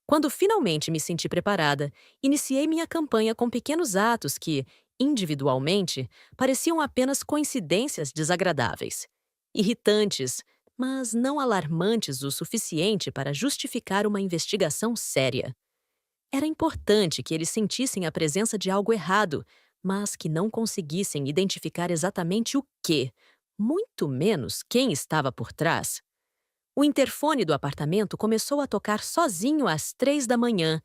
Speaker 1: Quando finalmente me senti preparada, iniciei minha campanha com pequenos atos que, individualmente, pareciam apenas coincidências desagradáveis. Irritantes, mas não alarmantes o suficiente para justificar uma investigação séria. Era importante que eles sentissem a presença de algo errado, mas que não conseguissem identificar exatamente o que, muito menos quem estava por trás. O interfone do apartamento começou a tocar sozinho às 3 da manhã,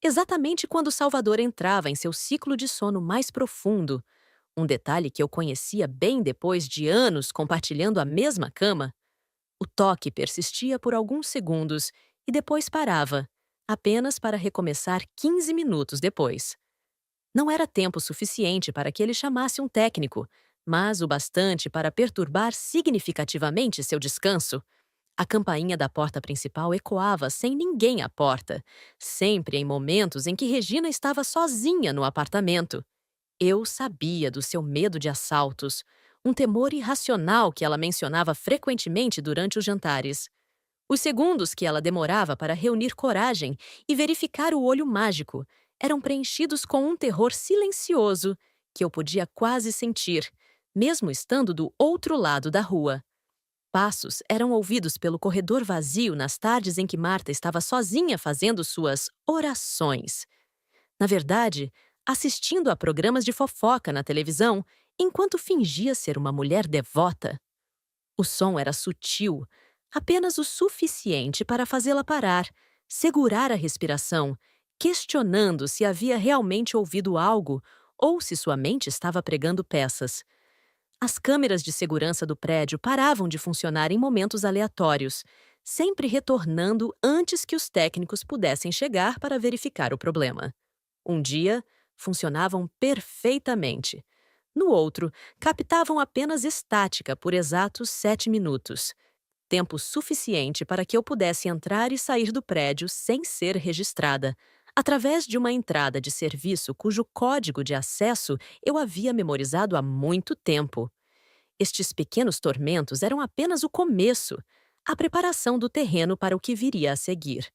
Speaker 1: exatamente quando Salvador entrava em seu ciclo de sono mais profundo. Um detalhe que eu conhecia bem depois de anos compartilhando a mesma cama. O toque persistia por alguns segundos e depois parava, apenas para recomeçar 15 minutos depois. Não era tempo suficiente para que ele chamasse um técnico, mas o bastante para perturbar significativamente seu descanso. A campainha da porta principal ecoava sem ninguém à porta, sempre em momentos em que Regina estava sozinha no apartamento. Eu sabia do seu medo de assaltos, um temor irracional que ela mencionava frequentemente durante os jantares. Os segundos que ela demorava para reunir coragem e verificar o olho mágico eram preenchidos com um terror silencioso que eu podia quase sentir, mesmo estando do outro lado da rua. Passos eram ouvidos pelo corredor vazio nas tardes em que Marta estava sozinha fazendo suas orações. Na verdade, assistindo a programas de fofoca na televisão, enquanto fingia ser uma mulher devota. O som era sutil, apenas o suficiente para fazê-la parar, segurar a respiração, questionando se havia realmente ouvido algo ou se sua mente estava pregando peças. As câmeras de segurança do prédio paravam de funcionar em momentos aleatórios, sempre retornando antes que os técnicos pudessem chegar para verificar o problema. Um dia, funcionavam perfeitamente. No outro, captavam apenas estática por exatos 7 minutos, tempo suficiente para que eu pudesse entrar e sair do prédio sem ser registrada, através de uma entrada de serviço cujo código de acesso eu havia memorizado há muito tempo. Estes pequenos tormentos eram apenas o começo, a preparação do terreno para o que viria a seguir.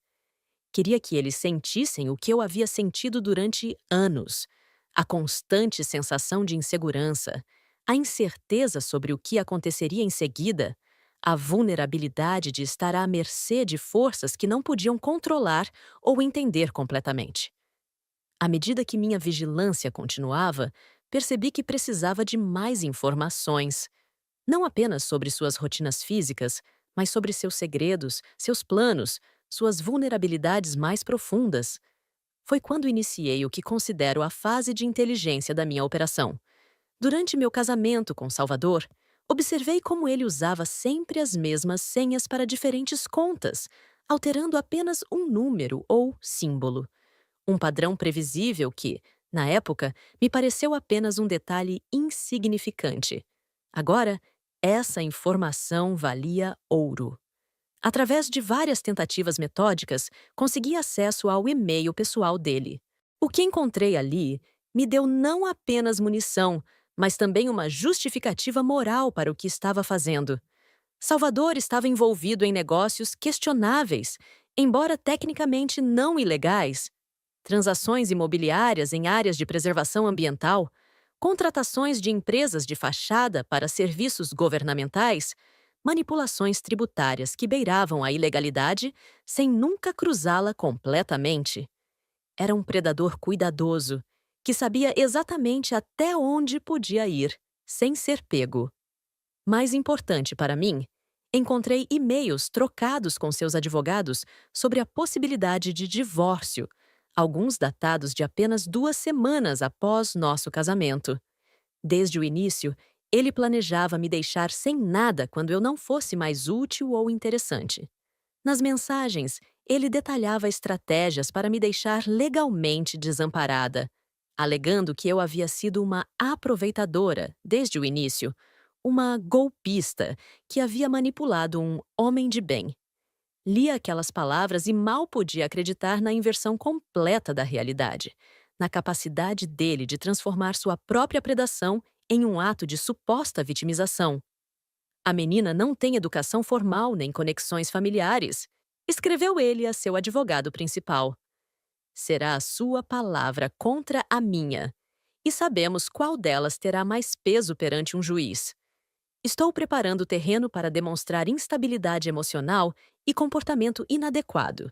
Speaker 1: Queria que eles sentissem o que eu havia sentido durante anos: a constante sensação de insegurança, a incerteza sobre o que aconteceria em seguida, a vulnerabilidade de estar à mercê de forças que não podiam controlar ou entender completamente. À medida que minha vigilância continuava, percebi que precisava de mais informações, não apenas sobre suas rotinas físicas, mas sobre seus segredos, seus planos, suas vulnerabilidades mais profundas. Foi quando iniciei o que considero a fase de inteligência da minha operação. Durante meu casamento com Salvador, observei como ele usava sempre as mesmas senhas para diferentes contas, alterando apenas um número ou símbolo. Um padrão previsível que, na época, me pareceu apenas um detalhe insignificante. Agora, essa informação valia ouro. Através de várias tentativas metódicas, consegui acesso ao e-mail pessoal dele. O que encontrei ali me deu não apenas munição, mas também uma justificativa moral para o que estava fazendo. Salvador estava envolvido em negócios questionáveis, embora tecnicamente não ilegais. Transações imobiliárias em áreas de preservação ambiental, contratações de empresas de fachada para serviços governamentais, manipulações tributárias que beiravam a ilegalidade sem nunca cruzá-la completamente. Era um predador cuidadoso, que sabia exatamente até onde podia ir, sem ser pego. Mais importante para mim, encontrei e-mails trocados com seus advogados sobre a possibilidade de divórcio, alguns datados de apenas 2 semanas após nosso casamento. Desde o início, ele planejava me deixar sem nada quando eu não fosse mais útil ou interessante. Nas mensagens, ele detalhava estratégias para me deixar legalmente desamparada, alegando que eu havia sido uma aproveitadora desde o início, uma golpista que havia manipulado um homem de bem. Lia aquelas palavras e mal podia acreditar na inversão completa da realidade, na capacidade dele de transformar sua própria predação em um ato de suposta vitimização. A menina não tem educação formal nem conexões familiares, escreveu ele a seu advogado principal. Será a sua palavra contra a minha, e sabemos qual delas terá mais peso perante um juiz. Estou preparando o terreno para demonstrar instabilidade emocional e comportamento inadequado.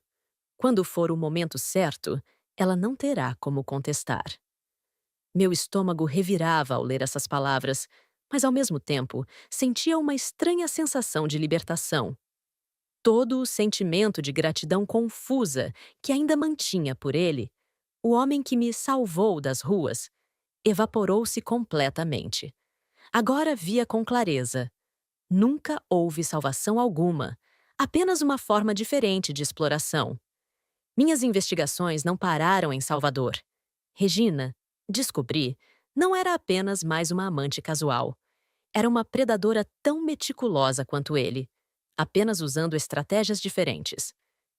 Speaker 1: Quando for o momento certo, ela não terá como contestar. Meu estômago revirava ao ler essas palavras, mas ao mesmo tempo sentia uma estranha sensação de libertação. Todo o sentimento de gratidão confusa que ainda mantinha por ele, o homem que me salvou das ruas, evaporou-se completamente. Agora via com clareza. Nunca houve salvação alguma, apenas uma forma diferente de exploração. Minhas investigações não pararam em Salvador. Regina, descobri, não era apenas mais uma amante casual. Era uma predadora tão meticulosa quanto ele, apenas usando estratégias diferentes.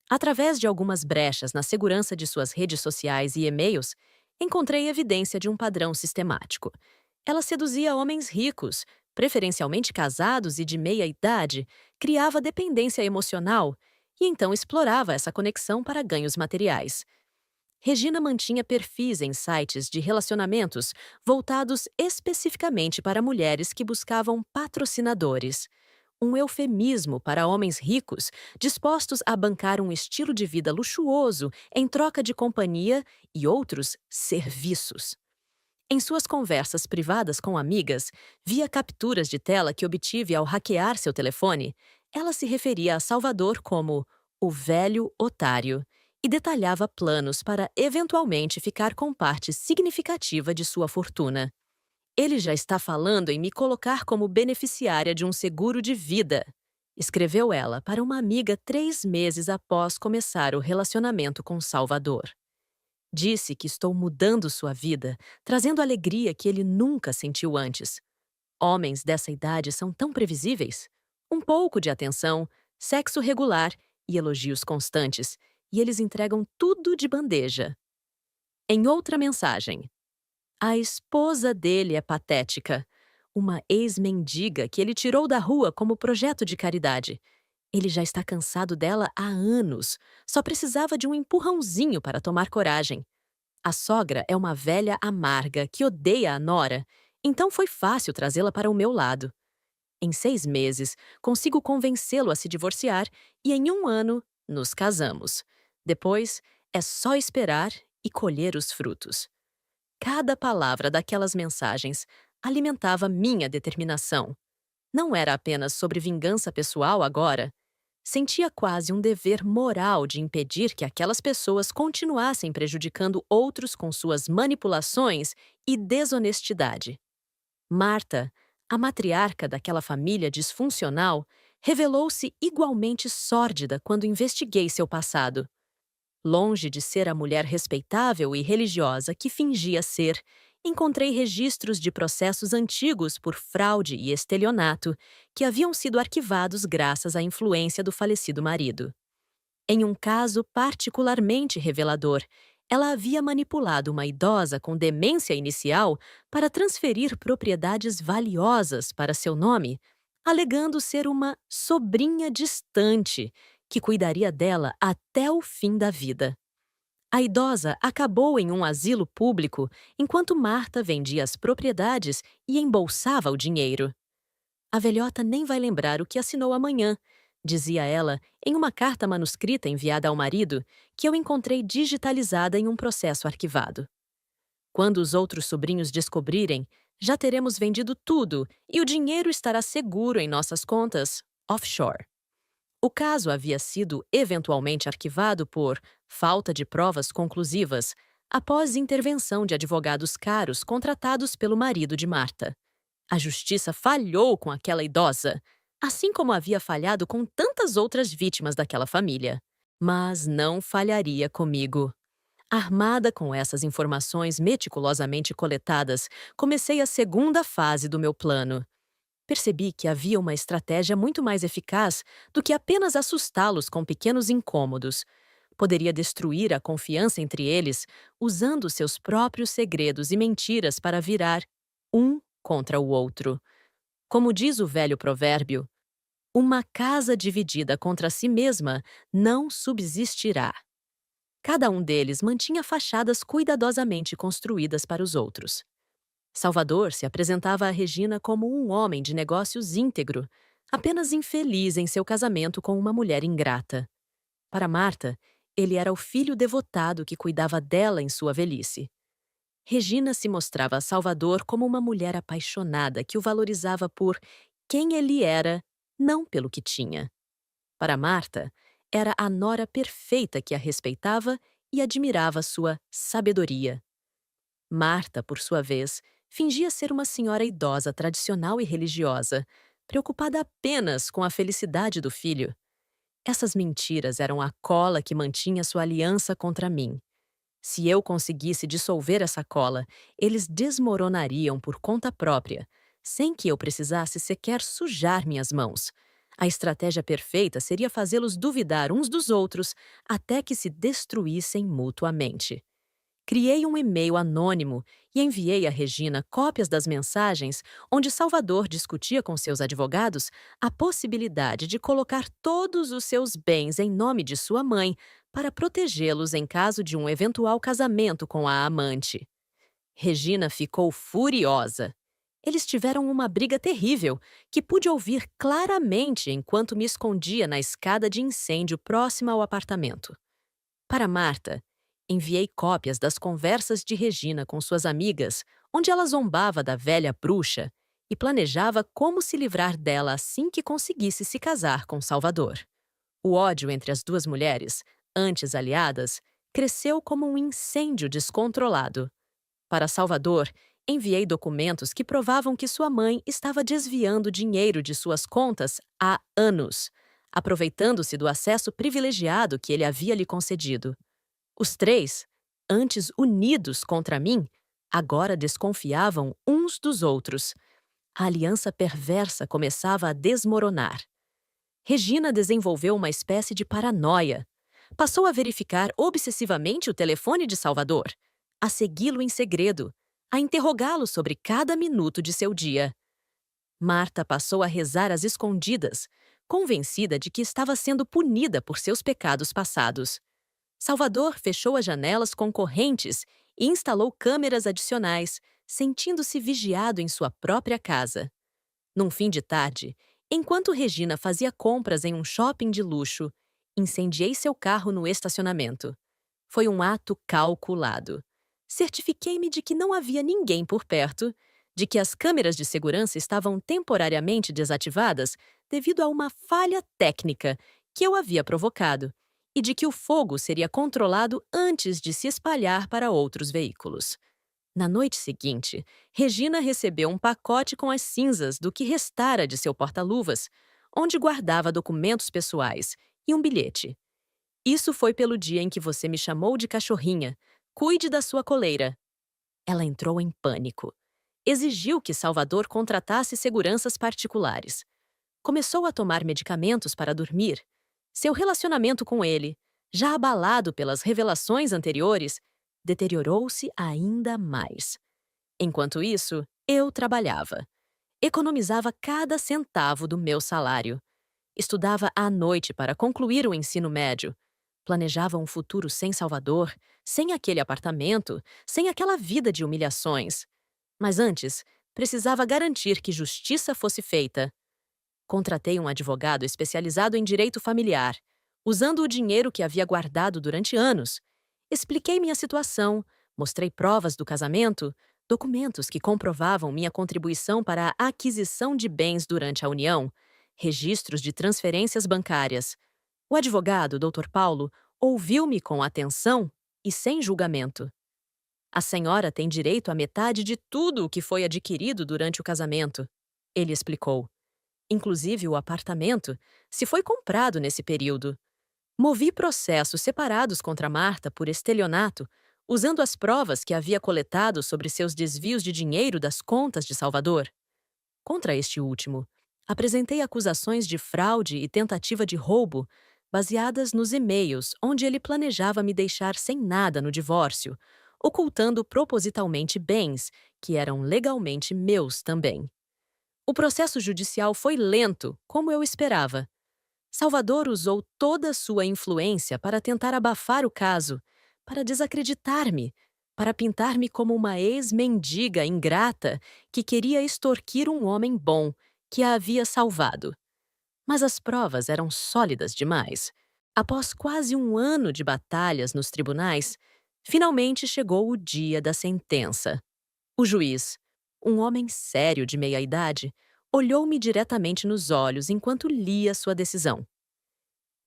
Speaker 1: Através de algumas brechas na segurança de suas redes sociais e e-mails, encontrei evidência de um padrão sistemático. Ela seduzia homens ricos, preferencialmente casados e de meia idade, criava dependência emocional e então explorava essa conexão para ganhos materiais. Regina mantinha perfis em sites de relacionamentos voltados especificamente para mulheres que buscavam patrocinadores, um eufemismo para homens ricos dispostos a bancar um estilo de vida luxuoso em troca de companhia e outros serviços. Em suas conversas privadas com amigas, via capturas de tela que obtive ao hackear seu telefone, ela se referia a Salvador como o velho otário e detalhava planos para eventualmente ficar com parte significativa de sua fortuna. Ele já está falando em me colocar como beneficiária de um seguro de vida, escreveu ela para uma amiga 3 meses após começar o relacionamento com Salvador. Disse que estou mudando sua vida, trazendo alegria que ele nunca sentiu antes. Homens dessa idade são tão previsíveis. Um pouco de atenção, sexo regular e elogios constantes, e eles entregam tudo de bandeja. Em outra mensagem, a esposa dele é patética. Uma ex-mendiga que ele tirou da rua como projeto de caridade. Ele já está cansado dela há anos. Só precisava de um empurrãozinho para tomar coragem. A sogra é uma velha amarga que odeia a nora, então foi fácil trazê-la para o meu lado. Em 6 meses, consigo convencê-lo a se divorciar e em um ano, nos casamos. Depois, é só esperar e colher os frutos. Cada palavra daquelas mensagens alimentava minha determinação. Não era apenas sobre vingança pessoal agora. Sentia quase um dever moral de impedir que aquelas pessoas continuassem prejudicando outros com suas manipulações e desonestidade. Marta, a matriarca daquela família disfuncional, revelou-se igualmente sórdida quando investiguei seu passado. Longe de ser a mulher respeitável e religiosa que fingia ser, encontrei registros de processos antigos por fraude e estelionato que haviam sido arquivados graças à influência do falecido marido. Em um caso particularmente revelador, ela havia manipulado uma idosa com demência inicial para transferir propriedades valiosas para seu nome, alegando ser uma sobrinha distante que cuidaria dela até o fim da vida. A idosa acabou em um asilo público enquanto Marta vendia as propriedades e embolsava o dinheiro. A velhota nem vai lembrar o que assinou amanhã, dizia ela em uma carta manuscrita enviada ao marido, que eu encontrei digitalizada em um processo arquivado. Quando os outros sobrinhos descobrirem, já teremos vendido tudo e o dinheiro estará seguro em nossas contas offshore. O caso havia sido eventualmente arquivado por falta de provas conclusivas, após intervenção de advogados caros contratados pelo marido de Marta. A justiça falhou com aquela idosa, assim como havia falhado com tantas outras vítimas daquela família. Mas não falharia comigo. Armada com essas informações meticulosamente coletadas, comecei a segunda fase do meu plano. Percebi que havia uma estratégia muito mais eficaz do que apenas assustá-los com pequenos incômodos. Poderia destruir a confiança entre eles usando seus próprios segredos e mentiras para virar um contra o outro. Como diz o velho provérbio, uma casa dividida contra si mesma não subsistirá. Cada um deles mantinha fachadas cuidadosamente construídas para os outros. Salvador se apresentava a Regina como um homem de negócios íntegro, apenas infeliz em seu casamento com uma mulher ingrata. Para Marta, ele era o filho devotado que cuidava dela em sua velhice. Regina se mostrava a Salvador como uma mulher apaixonada que o valorizava por quem ele era, não pelo que tinha. Para Marta, era a nora perfeita que a respeitava e admirava sua sabedoria. Marta, por sua vez, fingia ser uma senhora idosa tradicional e religiosa, preocupada apenas com a felicidade do filho. Essas mentiras eram a cola que mantinha sua aliança contra mim. Se eu conseguisse dissolver essa cola, eles desmoronariam por conta própria, sem que eu precisasse sequer sujar minhas mãos. A estratégia perfeita seria fazê-los duvidar uns dos outros até que se destruíssem mutuamente. Criei um e-mail anônimo e enviei a Regina cópias das mensagens onde Salvador discutia com seus advogados a possibilidade de colocar todos os seus bens em nome de sua mãe para protegê-los em caso de um eventual casamento com a amante. Regina ficou furiosa. Eles tiveram uma briga terrível, que pude ouvir claramente enquanto me escondia na escada de incêndio próxima ao apartamento. Para Marta, enviei cópias das conversas de Regina com suas amigas, onde ela zombava da velha bruxa e planejava como se livrar dela assim que conseguisse se casar com Salvador. O ódio entre as duas mulheres, antes aliadas, cresceu como um incêndio descontrolado. Para Salvador, enviei documentos que provavam que sua mãe estava desviando dinheiro de suas contas há anos, aproveitando-se do acesso privilegiado que ele havia lhe concedido. Os três, antes unidos contra mim, agora desconfiavam uns dos outros. A aliança perversa começava a desmoronar. Regina desenvolveu uma espécie de paranoia. Passou a verificar obsessivamente o telefone de Salvador, a segui-lo em segredo, a interrogá-lo sobre cada minuto de seu dia. Marta passou a rezar às escondidas, convencida de que estava sendo punida por seus pecados passados. Salvador fechou as janelas com correntes e instalou câmeras adicionais, sentindo-se vigiado em sua própria casa. Num fim de tarde, enquanto Regina fazia compras em um shopping de luxo, incendiei seu carro no estacionamento. Foi um ato calculado. Certifiquei-me de que não havia ninguém por perto, de que as câmeras de segurança estavam temporariamente desativadas devido a uma falha técnica que eu havia provocado, e de que o fogo seria controlado antes de se espalhar para outros veículos. Na noite seguinte, Regina recebeu um pacote com as cinzas do que restara de seu porta-luvas, onde guardava documentos pessoais e um bilhete. Isso foi pelo dia em que você me chamou de cachorrinha. Cuide da sua coleira. Ela entrou em pânico. Exigiu que Salvador contratasse seguranças particulares. Começou a tomar medicamentos para dormir. Seu relacionamento com ele, já abalado pelas revelações anteriores, deteriorou-se ainda mais. Enquanto isso, eu trabalhava. Economizava cada centavo do meu salário. Estudava à noite para concluir o ensino médio. Planejava um futuro sem Salvador, sem aquele apartamento, sem aquela vida de humilhações. Mas antes, precisava garantir que justiça fosse feita. Contratei um advogado especializado em direito familiar, usando o dinheiro que havia guardado durante anos. Expliquei minha situação, mostrei provas do casamento, documentos que comprovavam minha contribuição para a aquisição de bens durante a união, registros de transferências bancárias. O advogado, Dr. Paulo, ouviu-me com atenção e sem julgamento. A senhora tem direito à metade de tudo o que foi adquirido durante o casamento, ele explicou. Inclusive o apartamento, se foi comprado nesse período. Movi processos separados contra Marta por estelionato, usando as provas que havia coletado sobre seus desvios de dinheiro das contas de Salvador. Contra este último, apresentei acusações de fraude e tentativa de roubo, baseadas nos e-mails onde ele planejava me deixar sem nada no divórcio, ocultando propositalmente bens que eram legalmente meus também. O processo judicial foi lento, como eu esperava. Salvador usou toda a sua influência para tentar abafar o caso, para desacreditar-me, para pintar-me como uma ex-mendiga ingrata que queria extorquir um homem bom que a havia salvado. Mas as provas eram sólidas demais. Após quase um ano de batalhas nos tribunais, finalmente chegou o dia da sentença. O juiz, um homem sério de meia-idade, olhou-me diretamente nos olhos enquanto lia sua decisão.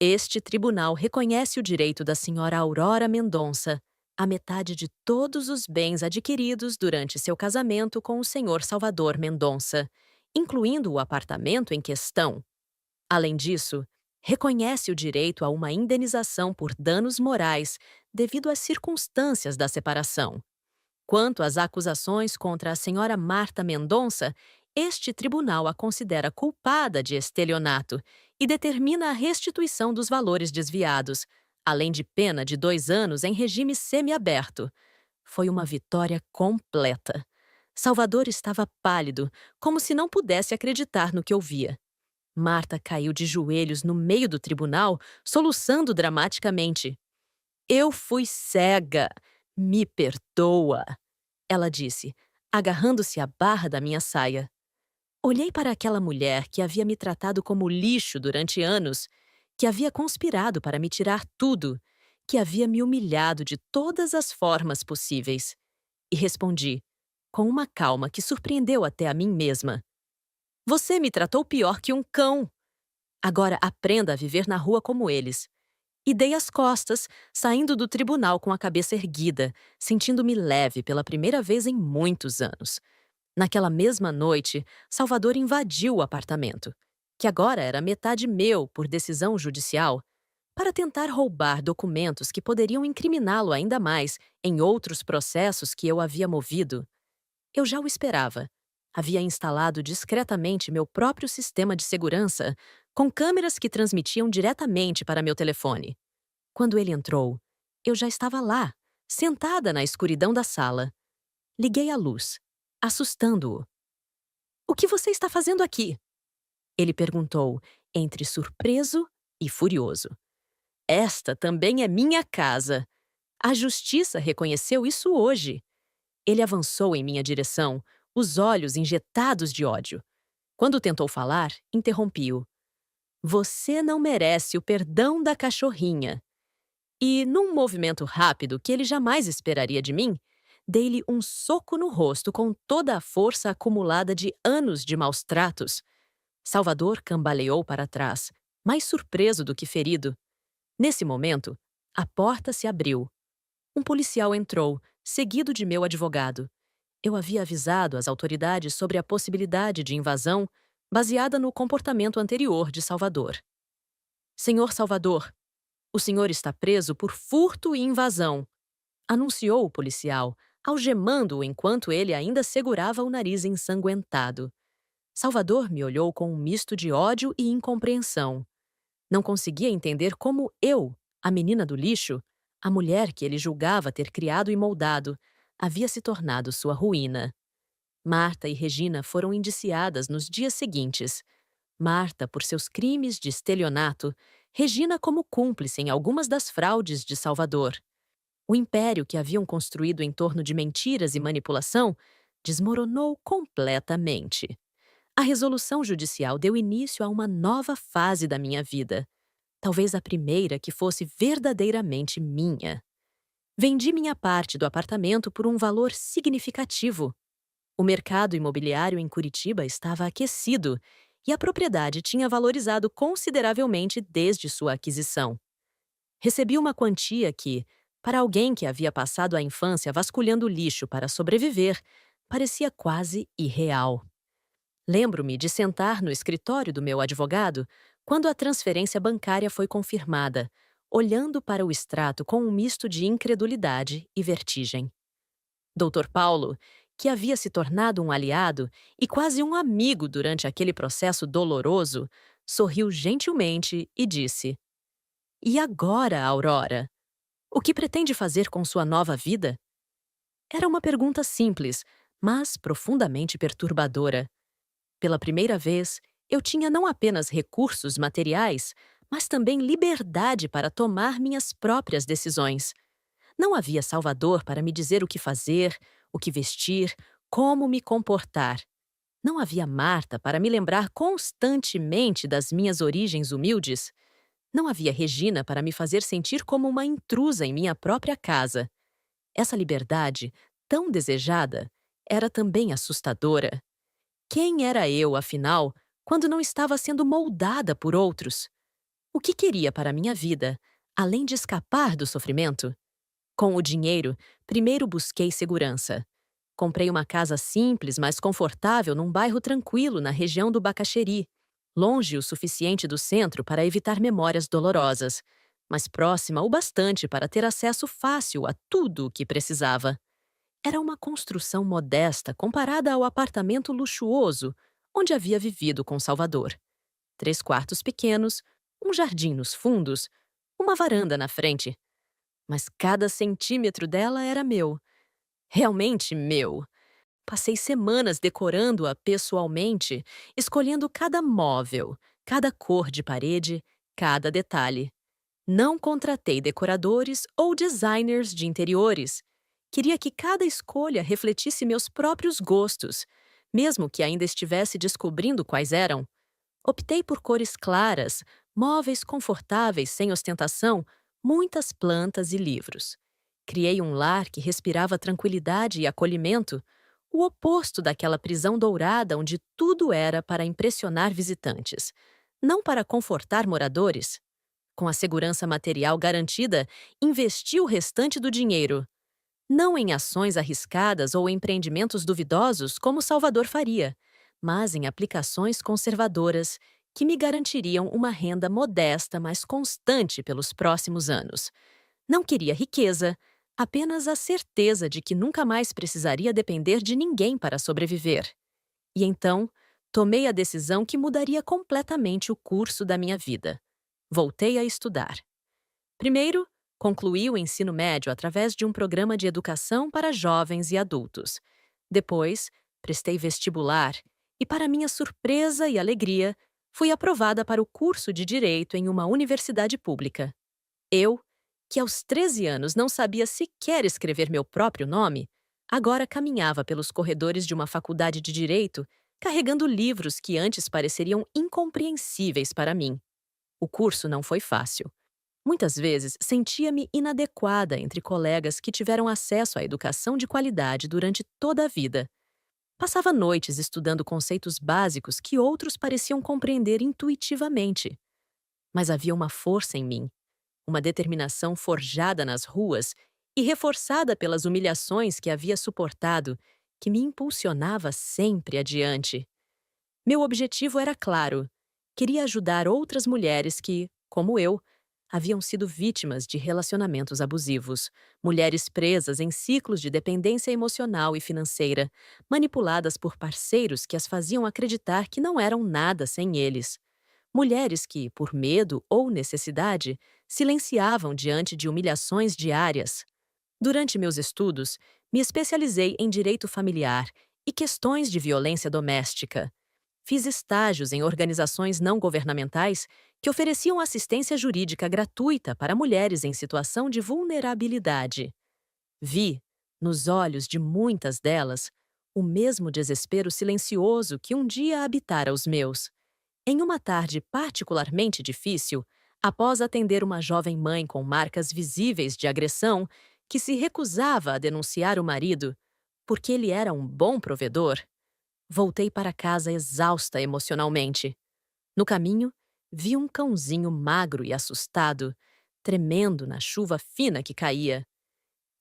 Speaker 1: Este tribunal reconhece o direito da senhora Aurora Mendonça à metade de todos os bens adquiridos durante seu casamento com o senhor Salvador Mendonça, incluindo o apartamento em questão. Além disso, reconhece o direito a uma indenização por danos morais devido às circunstâncias da separação. Quanto às acusações contra a senhora Marta Mendonça, este tribunal a considera culpada de estelionato e determina a restituição dos valores desviados, além de pena de 2 anos em regime semiaberto. Foi uma vitória completa. Salvador estava pálido, como se não pudesse acreditar no que ouvia. Marta caiu de joelhos no meio do tribunal, soluçando dramaticamente. Eu fui cega. Me perdoa, ela disse, agarrando-se à barra da minha saia. Olhei para aquela mulher que havia me tratado como lixo durante anos, que havia conspirado para me tirar tudo, que havia me humilhado de todas as formas possíveis. E respondi, com uma calma que surpreendeu até a mim mesma. Você me tratou pior que um cão. Agora aprenda a viver na rua como eles. E dei as costas, saindo do tribunal com a cabeça erguida, sentindo-me leve pela primeira vez em muitos anos. Naquela mesma noite, Salvador invadiu o apartamento, que agora era metade meu por decisão judicial. para tentar roubar documentos que poderiam incriminá-lo ainda mais em outros processos que eu havia movido. Eu já o esperava. Havia instalado discretamente meu próprio sistema de segurança, com câmeras que transmitiam diretamente para meu telefone. Quando ele entrou, eu já estava lá, sentada na escuridão da sala. Liguei a luz, assustando-o. "O que você está fazendo aqui?" Ele perguntou, entre surpreso e furioso. "Esta também é minha casa. A justiça reconheceu isso hoje." Ele avançou em minha direção, os olhos injetados de ódio. Quando tentou falar, interrompi-o. "Você não merece o perdão da cachorrinha." E, num movimento rápido que ele jamais esperaria de mim, dei-lhe um soco no rosto com toda a força acumulada de anos de maus tratos. Salvador cambaleou para trás, mais surpreso do que ferido. Nesse momento, a porta se abriu. Um policial entrou, seguido de meu advogado. Eu havia avisado as autoridades sobre a possibilidade de invasão baseada no comportamento anterior de Salvador. "Senhor Salvador, o senhor está preso por furto e invasão", anunciou o policial, algemando-o enquanto ele ainda segurava o nariz ensanguentado. Salvador me olhou com um misto de ódio e incompreensão. Não conseguia entender como eu, a menina do lixo, a mulher que ele julgava ter criado e moldado, havia se tornado sua ruína. Marta e Regina foram indiciadas nos dias seguintes. Marta por seus crimes de estelionato, Regina como cúmplice em algumas das fraudes de Salvador. O império que haviam construído em torno de mentiras e manipulação desmoronou completamente. A resolução judicial deu início a uma nova fase da minha vida. Talvez a primeira que fosse verdadeiramente minha. Vendi minha parte do apartamento por um valor significativo. O mercado imobiliário em Curitiba estava aquecido e a propriedade tinha valorizado consideravelmente desde sua aquisição. Recebi uma quantia que, para alguém que havia passado a infância vasculhando lixo para sobreviver, parecia quase irreal. Lembro-me de sentar no escritório do meu advogado quando a transferência bancária foi confirmada, olhando para o extrato com um misto de incredulidade e vertigem. Dr. Paulo, que havia se tornado um aliado e quase um amigo durante aquele processo doloroso, sorriu gentilmente e disse: "E agora, Aurora? O que pretende fazer com sua nova vida?" Era uma pergunta simples, mas profundamente perturbadora. Pela primeira vez, eu tinha não apenas recursos materiais, mas também liberdade para tomar minhas próprias decisões. Não havia Salvador para me dizer o que fazer, o que vestir, como me comportar. Não havia Marta para me lembrar constantemente das minhas origens humildes. Não havia Regina para me fazer sentir como uma intrusa em minha própria casa. Essa liberdade, tão desejada, era também assustadora. Quem era eu, afinal, quando não estava sendo moldada por outros? O que queria para minha vida, além de escapar do sofrimento? Com o dinheiro, primeiro busquei segurança. Comprei uma casa simples, mas confortável num bairro tranquilo na região do Bacaxeri, longe o suficiente do centro para evitar memórias dolorosas, mas próxima o bastante para ter acesso fácil a tudo o que precisava. Era uma construção modesta comparada ao apartamento luxuoso onde havia vivido com Salvador. 3 quartos pequenos, um jardim nos fundos, uma varanda na frente. Mas cada centímetro dela era meu. Realmente meu. Passei semanas decorando-a pessoalmente, escolhendo cada móvel, cada cor de parede, cada detalhe. Não contratei decoradores ou designers de interiores. Queria que cada escolha refletisse meus próprios gostos, mesmo que ainda estivesse descobrindo quais eram. Optei por cores claras, móveis confortáveis sem ostentação, muitas plantas e livros. Criei um lar que respirava tranquilidade e acolhimento, o oposto daquela prisão dourada onde tudo era para impressionar visitantes, não para confortar moradores. Com a segurança material garantida, investi o restante do dinheiro. Não em ações arriscadas ou empreendimentos duvidosos como Salvador faria, mas em aplicações conservadoras que me garantiriam uma renda modesta, mas constante pelos próximos anos. Não queria riqueza, apenas a certeza de que nunca mais precisaria depender de ninguém para sobreviver. E então, tomei a decisão que mudaria completamente o curso da minha vida. Voltei a estudar. Primeiro, concluí o ensino médio através de um programa de educação para jovens e adultos. Depois, prestei vestibular e, para minha surpresa e alegria, fui aprovada para o curso de Direito em uma universidade pública. Eu, que aos 13 anos não sabia sequer escrever meu próprio nome, agora caminhava pelos corredores de uma faculdade de Direito carregando livros que antes pareceriam incompreensíveis para mim. O curso não foi fácil. Muitas vezes sentia-me inadequada entre colegas que tiveram acesso à educação de qualidade durante toda a vida. Passava noites estudando conceitos básicos que outros pareciam compreender intuitivamente. Mas havia uma força em mim, uma determinação forjada nas ruas e reforçada pelas humilhações que havia suportado, que me impulsionava sempre adiante. Meu objetivo era claro: queria ajudar outras mulheres que, como eu, haviam sido vítimas de relacionamentos abusivos, mulheres presas em ciclos de dependência emocional e financeira, manipuladas por parceiros que as faziam acreditar que não eram nada sem eles. Mulheres que, por medo ou necessidade, silenciavam diante de humilhações diárias. Durante meus estudos, me especializei em direito familiar e questões de violência doméstica. Fiz estágios em organizações não governamentais que ofereciam assistência jurídica gratuita para mulheres em situação de vulnerabilidade. Vi, nos olhos de muitas delas, o mesmo desespero silencioso que um dia habitara os meus. Em uma tarde particularmente difícil, após atender uma jovem mãe com marcas visíveis de agressão, que se recusava a denunciar o marido, porque ele era um bom provedor, voltei para casa exausta emocionalmente. No caminho, vi um cãozinho magro e assustado, tremendo na chuva fina que caía.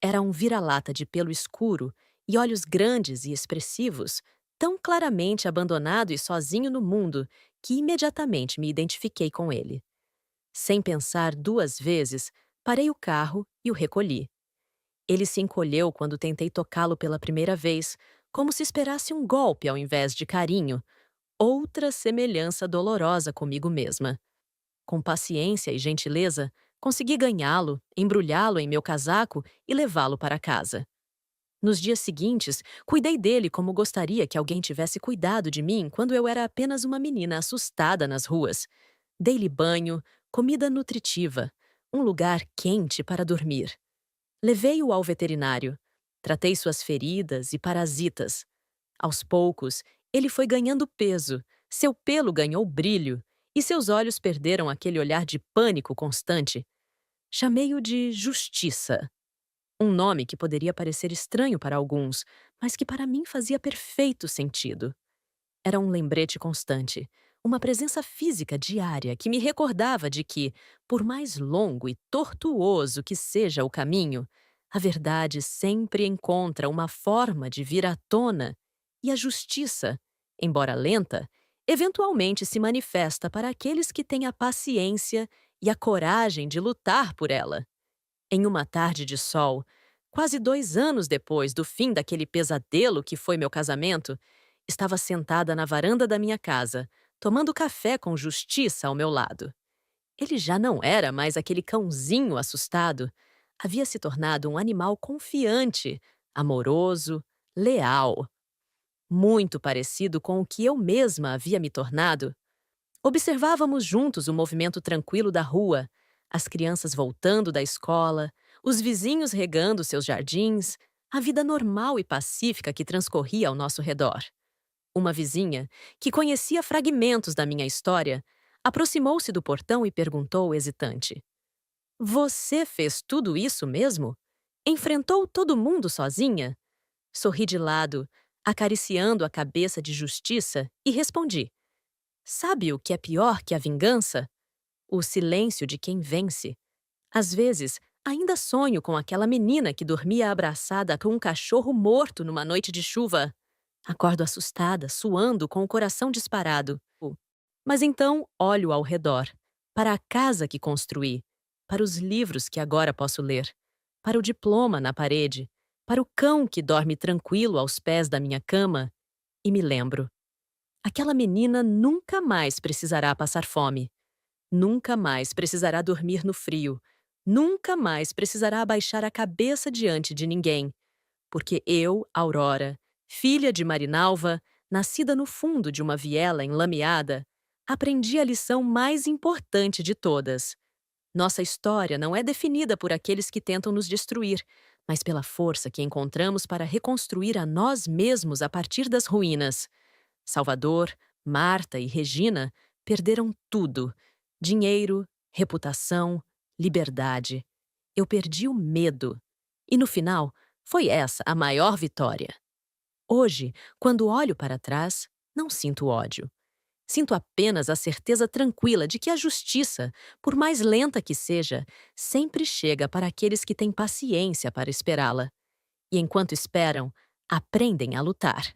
Speaker 1: Era um vira-lata de pelo escuro e olhos grandes e expressivos, tão claramente abandonado e sozinho no mundo que imediatamente me identifiquei com ele. Sem pensar duas vezes, parei o carro e o recolhi. Ele se encolheu quando tentei tocá-lo pela primeira vez, como se esperasse um golpe ao invés de carinho, outra semelhança dolorosa comigo mesma. Com paciência e gentileza, consegui ganhá-lo, embrulhá-lo em meu casaco e levá-lo para casa. Nos dias seguintes, cuidei dele como gostaria que alguém tivesse cuidado de mim quando eu era apenas uma menina assustada nas ruas. Dei-lhe banho, comida nutritiva, um lugar quente para dormir. Levei-o ao veterinário. Tratei suas feridas e parasitas. Aos poucos, ele foi ganhando peso, seu pelo ganhou brilho e seus olhos perderam aquele olhar de pânico constante. Chamei-o de Justiça. Um nome que poderia parecer estranho para alguns, mas que para mim fazia perfeito sentido. Era um lembrete constante, uma presença física diária que me recordava de que, por mais longo e tortuoso que seja o caminho, a verdade sempre encontra uma forma de vir à tona e a justiça, embora lenta, eventualmente se manifesta para aqueles que têm a paciência e a coragem de lutar por ela. Em uma tarde de sol, quase 2 anos depois do fim daquele pesadelo que foi meu casamento, estava sentada na varanda da minha casa, tomando café com Justiça ao meu lado. Ele já não era mais aquele cãozinho assustado. Havia se tornado um animal confiante, amoroso, leal. Muito parecido com o que eu mesma havia me tornado. Observávamos juntos o movimento tranquilo da rua, as crianças voltando da escola, os vizinhos regando seus jardins, a vida normal e pacífica que transcorria ao nosso redor. Uma vizinha, que conhecia fragmentos da minha história, aproximou-se do portão e perguntou hesitante: "Você fez tudo isso mesmo? Enfrentou todo mundo sozinha?" Sorri de lado, acariciando a cabeça de Justiça, e respondi: "Sabe o que é pior que a vingança? O silêncio de quem vence. Às vezes, ainda sonho com aquela menina que dormia abraçada com um cachorro morto numa noite de chuva. Acordo assustada, suando, com o coração disparado. Mas então olho ao redor, para a casa que construí, para os livros que agora posso ler, para o diploma na parede, para o cão que dorme tranquilo aos pés da minha cama, e me lembro: aquela menina nunca mais precisará passar fome, nunca mais precisará dormir no frio, nunca mais precisará abaixar a cabeça diante de ninguém, porque eu, Aurora, filha de Marinalva, nascida no fundo de uma viela enlameada, aprendi a lição mais importante de todas. Nossa história não é definida por aqueles que tentam nos destruir, mas pela força que encontramos para reconstruir a nós mesmos a partir das ruínas. Salvador, Marta e Regina perderam tudo: dinheiro, reputação, liberdade. Eu perdi o medo. E no final, foi essa a maior vitória. Hoje, quando olho para trás, não sinto ódio. Sinto apenas a certeza tranquila de que a justiça, por mais lenta que seja, sempre chega para aqueles que têm paciência para esperá-la. E enquanto esperam, aprendem a lutar.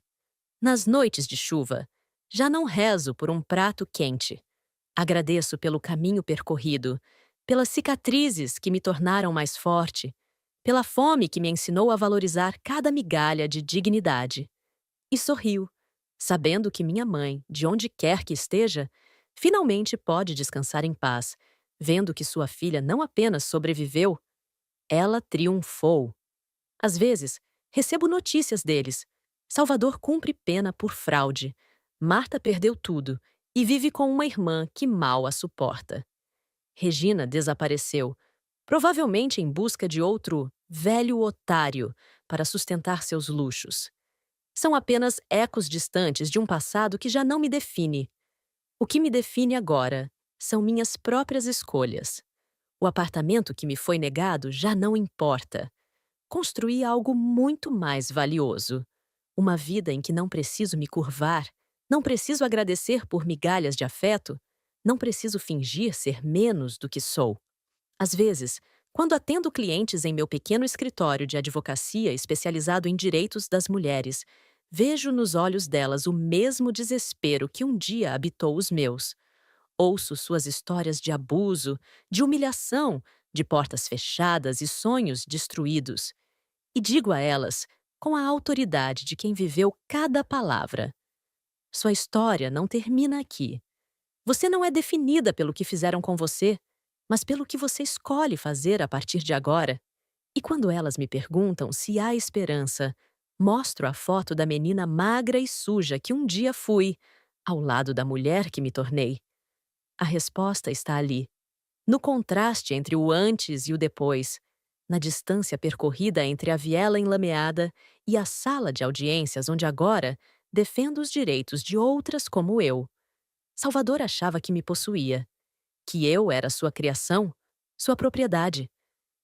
Speaker 1: Nas noites de chuva, já não rezo por um prato quente. Agradeço pelo caminho percorrido, pelas cicatrizes que me tornaram mais forte, pela fome que me ensinou a valorizar cada migalha de dignidade. E sorrio, sabendo que minha mãe, de onde quer que esteja, finalmente pode descansar em paz, vendo que sua filha não apenas sobreviveu, ela triunfou. Às vezes, recebo notícias deles. Salvador cumpre pena por fraude. Marta perdeu tudo e vive com uma irmã que mal a suporta. Regina desapareceu, provavelmente em busca de outro velho otário para sustentar seus luxos. São apenas ecos distantes de um passado que já não me define. O que me define agora são minhas próprias escolhas. O apartamento que me foi negado já não importa. Construí algo muito mais valioso. Uma vida em que não preciso me curvar, não preciso agradecer por migalhas de afeto, não preciso fingir ser menos do que sou. Às vezes, quando atendo clientes em meu pequeno escritório de advocacia especializado em direitos das mulheres, vejo nos olhos delas o mesmo desespero que um dia habitou os meus. Ouço suas histórias de abuso, de humilhação, de portas fechadas e sonhos destruídos. E digo a elas, com a autoridade de quem viveu cada palavra: sua história não termina aqui. Você não é definida pelo que fizeram com você, mas pelo que você escolhe fazer a partir de agora. E quando elas me perguntam se há esperança, mostro a foto da menina magra e suja que um dia fui, ao lado da mulher que me tornei. A resposta está ali, no contraste entre o antes e o depois, na distância percorrida entre a viela enlameada e a sala de audiências onde agora defendo os direitos de outras como eu. Salvador achava que me possuía, que eu era sua criação, sua propriedade.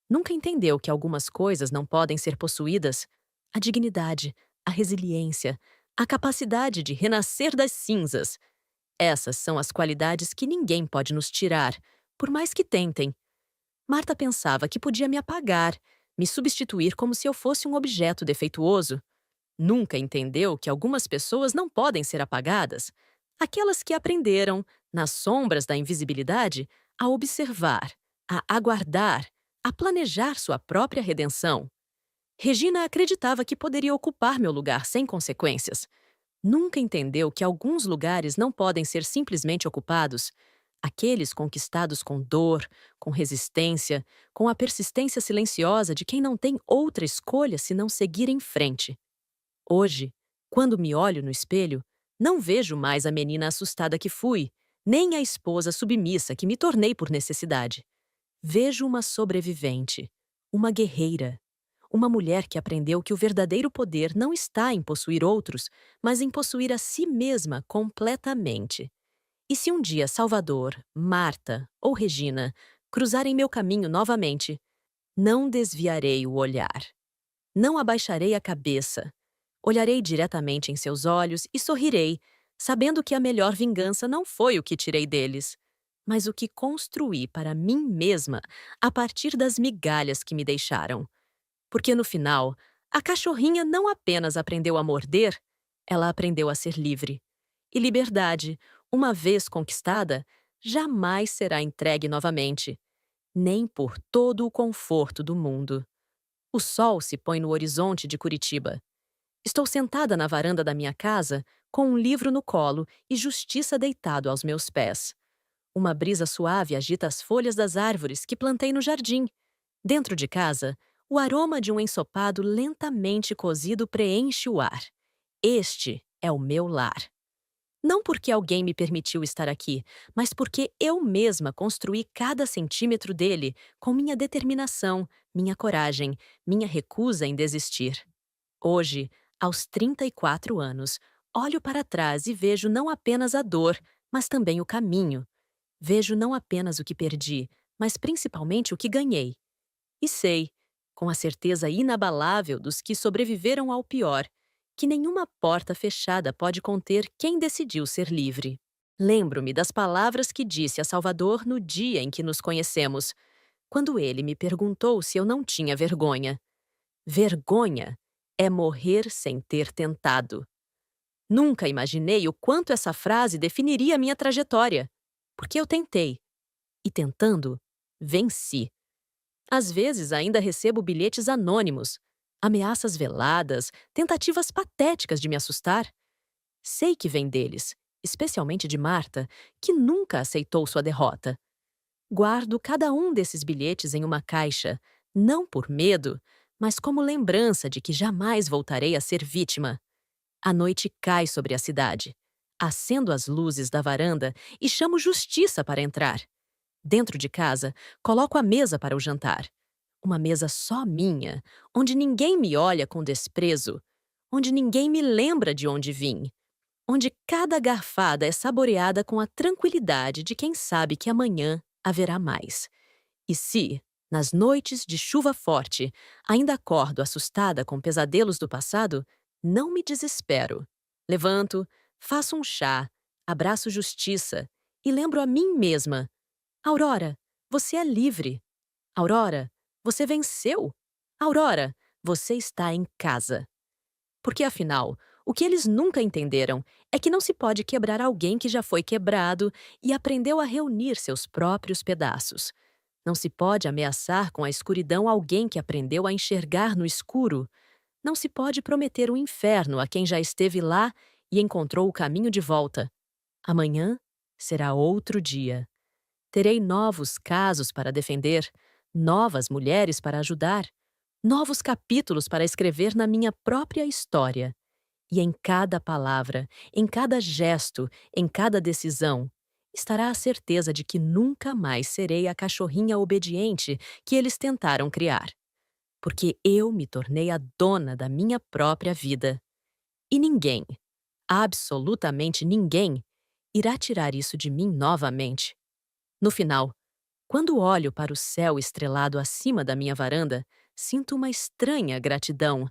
Speaker 1: Nunca entendeu que algumas coisas não podem ser possuídas: a dignidade, a resiliência, a capacidade de renascer das cinzas. Essas são as qualidades que ninguém pode nos tirar, por mais que tentem. Marta pensava que podia me apagar, me substituir como se eu fosse um objeto defeituoso. Nunca entendeu que algumas pessoas não podem ser apagadas. Aquelas que aprenderam, nas sombras da invisibilidade, a observar, a aguardar, a planejar sua própria redenção. Regina acreditava que poderia ocupar meu lugar sem consequências. Nunca entendeu que alguns lugares não podem ser simplesmente ocupados. Aqueles conquistados com dor, com resistência, com a persistência silenciosa de quem não tem outra escolha senão seguir em frente. Hoje, quando me olho no espelho, não vejo mais a menina assustada que fui, nem a esposa submissa que me tornei por necessidade. Vejo uma sobrevivente, uma guerreira, uma mulher que aprendeu que o verdadeiro poder não está em possuir outros, mas em possuir a si mesma completamente. E se um dia Salvador, Marta ou Regina cruzarem meu caminho novamente, não desviarei o olhar. Não abaixarei a cabeça. Olharei diretamente em seus olhos e sorrirei, sabendo que a melhor vingança não foi o que tirei deles, mas o que construí para mim mesma a partir das migalhas que me deixaram. Porque no final, a cachorrinha não apenas aprendeu a morder, ela aprendeu a ser livre. E liberdade, uma vez conquistada, jamais será entregue novamente, nem por todo o conforto do mundo. O sol se põe no horizonte de Curitiba. Estou sentada na varanda da minha casa, com um livro no colo e justiça deitado aos meus pés. Uma brisa suave agita as folhas das árvores que plantei no jardim. Dentro de casa, o aroma de um ensopado lentamente cozido preenche o ar. Este é o meu lar. Não porque alguém me permitiu estar aqui, mas porque eu mesma construí cada centímetro dele com minha determinação, minha coragem, minha recusa em desistir. Hoje, aos 34 anos, olho para trás e vejo não apenas a dor, mas também o caminho. Vejo não apenas o que perdi, mas principalmente o que ganhei. E sei, com a certeza inabalável dos que sobreviveram ao pior, que nenhuma porta fechada pode conter quem decidiu ser livre. Lembro-me das palavras que disse a Salvador no dia em que nos conhecemos, quando ele me perguntou se eu não tinha vergonha. Vergonha é morrer sem ter tentado. Nunca imaginei o quanto essa frase definiria minha trajetória, porque eu tentei. E tentando, venci. Às vezes ainda recebo bilhetes anônimos, ameaças veladas, tentativas patéticas de me assustar. Sei que vem deles, especialmente de Marta, que nunca aceitou sua derrota. Guardo cada um desses bilhetes em uma caixa, não por medo, mas como lembrança de que jamais voltarei a ser vítima. A noite cai sobre a cidade. Acendo as luzes da varanda e chamo Justiça para entrar. Dentro de casa, coloco a mesa para o jantar. Uma mesa só minha, onde ninguém me olha com desprezo, onde ninguém me lembra de onde vim, onde cada garfada é saboreada com a tranquilidade de quem sabe que amanhã haverá mais. E se, nas noites de chuva forte, ainda acordo assustada com pesadelos do passado, não me desespero. Levanto, faço um chá, abraço Justiça e lembro a mim mesma: Aurora, você é livre. Aurora, você venceu. Aurora, você está em casa. Porque afinal, o que eles nunca entenderam é que não se pode quebrar alguém que já foi quebrado e aprendeu a reunir seus próprios pedaços. Não se pode ameaçar com a escuridão alguém que aprendeu a enxergar no escuro. Não se pode prometer o inferno a quem já esteve lá e encontrou o caminho de volta. Amanhã será outro dia. Terei novos casos para defender, novas mulheres para ajudar, novos capítulos para escrever na minha própria história. E em cada palavra, em cada gesto, em cada decisão, estará a certeza de que nunca mais serei a cachorrinha obediente que eles tentaram criar. Porque eu me tornei a dona da minha própria vida. E ninguém, absolutamente ninguém, irá tirar isso de mim novamente. No final, quando olho para o céu estrelado acima da minha varanda, sinto uma estranha gratidão.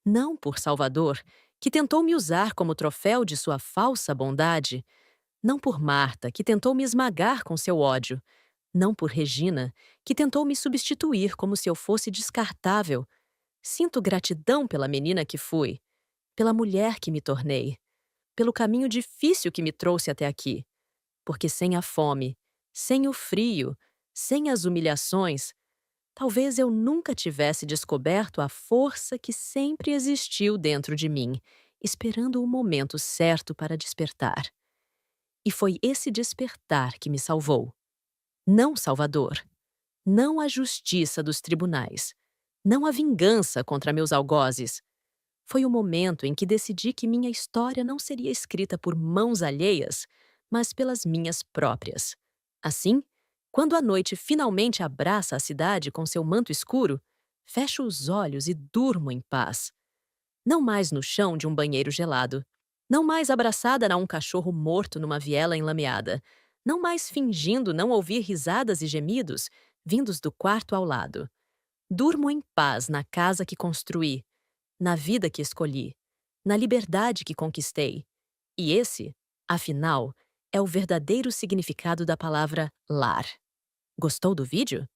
Speaker 1: Não por Salvador, que tentou me usar como troféu de sua falsa bondade. Não por Marta, que tentou me esmagar com seu ódio. Não por Regina, que tentou me substituir como se eu fosse descartável. Sinto gratidão pela menina que fui, pela mulher que me tornei, pelo caminho difícil que me trouxe até aqui. Porque sem a fome, sem o frio, sem as humilhações, talvez eu nunca tivesse descoberto a força que sempre existiu dentro de mim, esperando o momento certo para despertar. E foi esse despertar que me salvou. Não Salvador. Não a justiça dos tribunais. Não a vingança contra meus algozes. Foi o momento em que decidi que minha história não seria escrita por mãos alheias, mas pelas minhas próprias. Assim, quando a noite finalmente abraça a cidade com seu manto escuro, fecho os olhos e durmo em paz. Não mais no chão de um banheiro gelado. Não mais abraçada a um cachorro morto numa viela enlameada. Não mais fingindo não ouvir risadas e gemidos vindos do quarto ao lado. Durmo em paz na casa que construí, na vida que escolhi, na liberdade que conquistei. E esse, afinal, é o verdadeiro significado da palavra lar. Gostou do vídeo?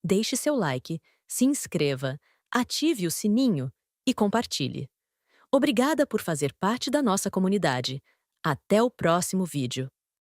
Speaker 1: Deixe seu like, se inscreva, ative o sininho e compartilhe. Obrigada por fazer parte da nossa comunidade. Até o próximo vídeo.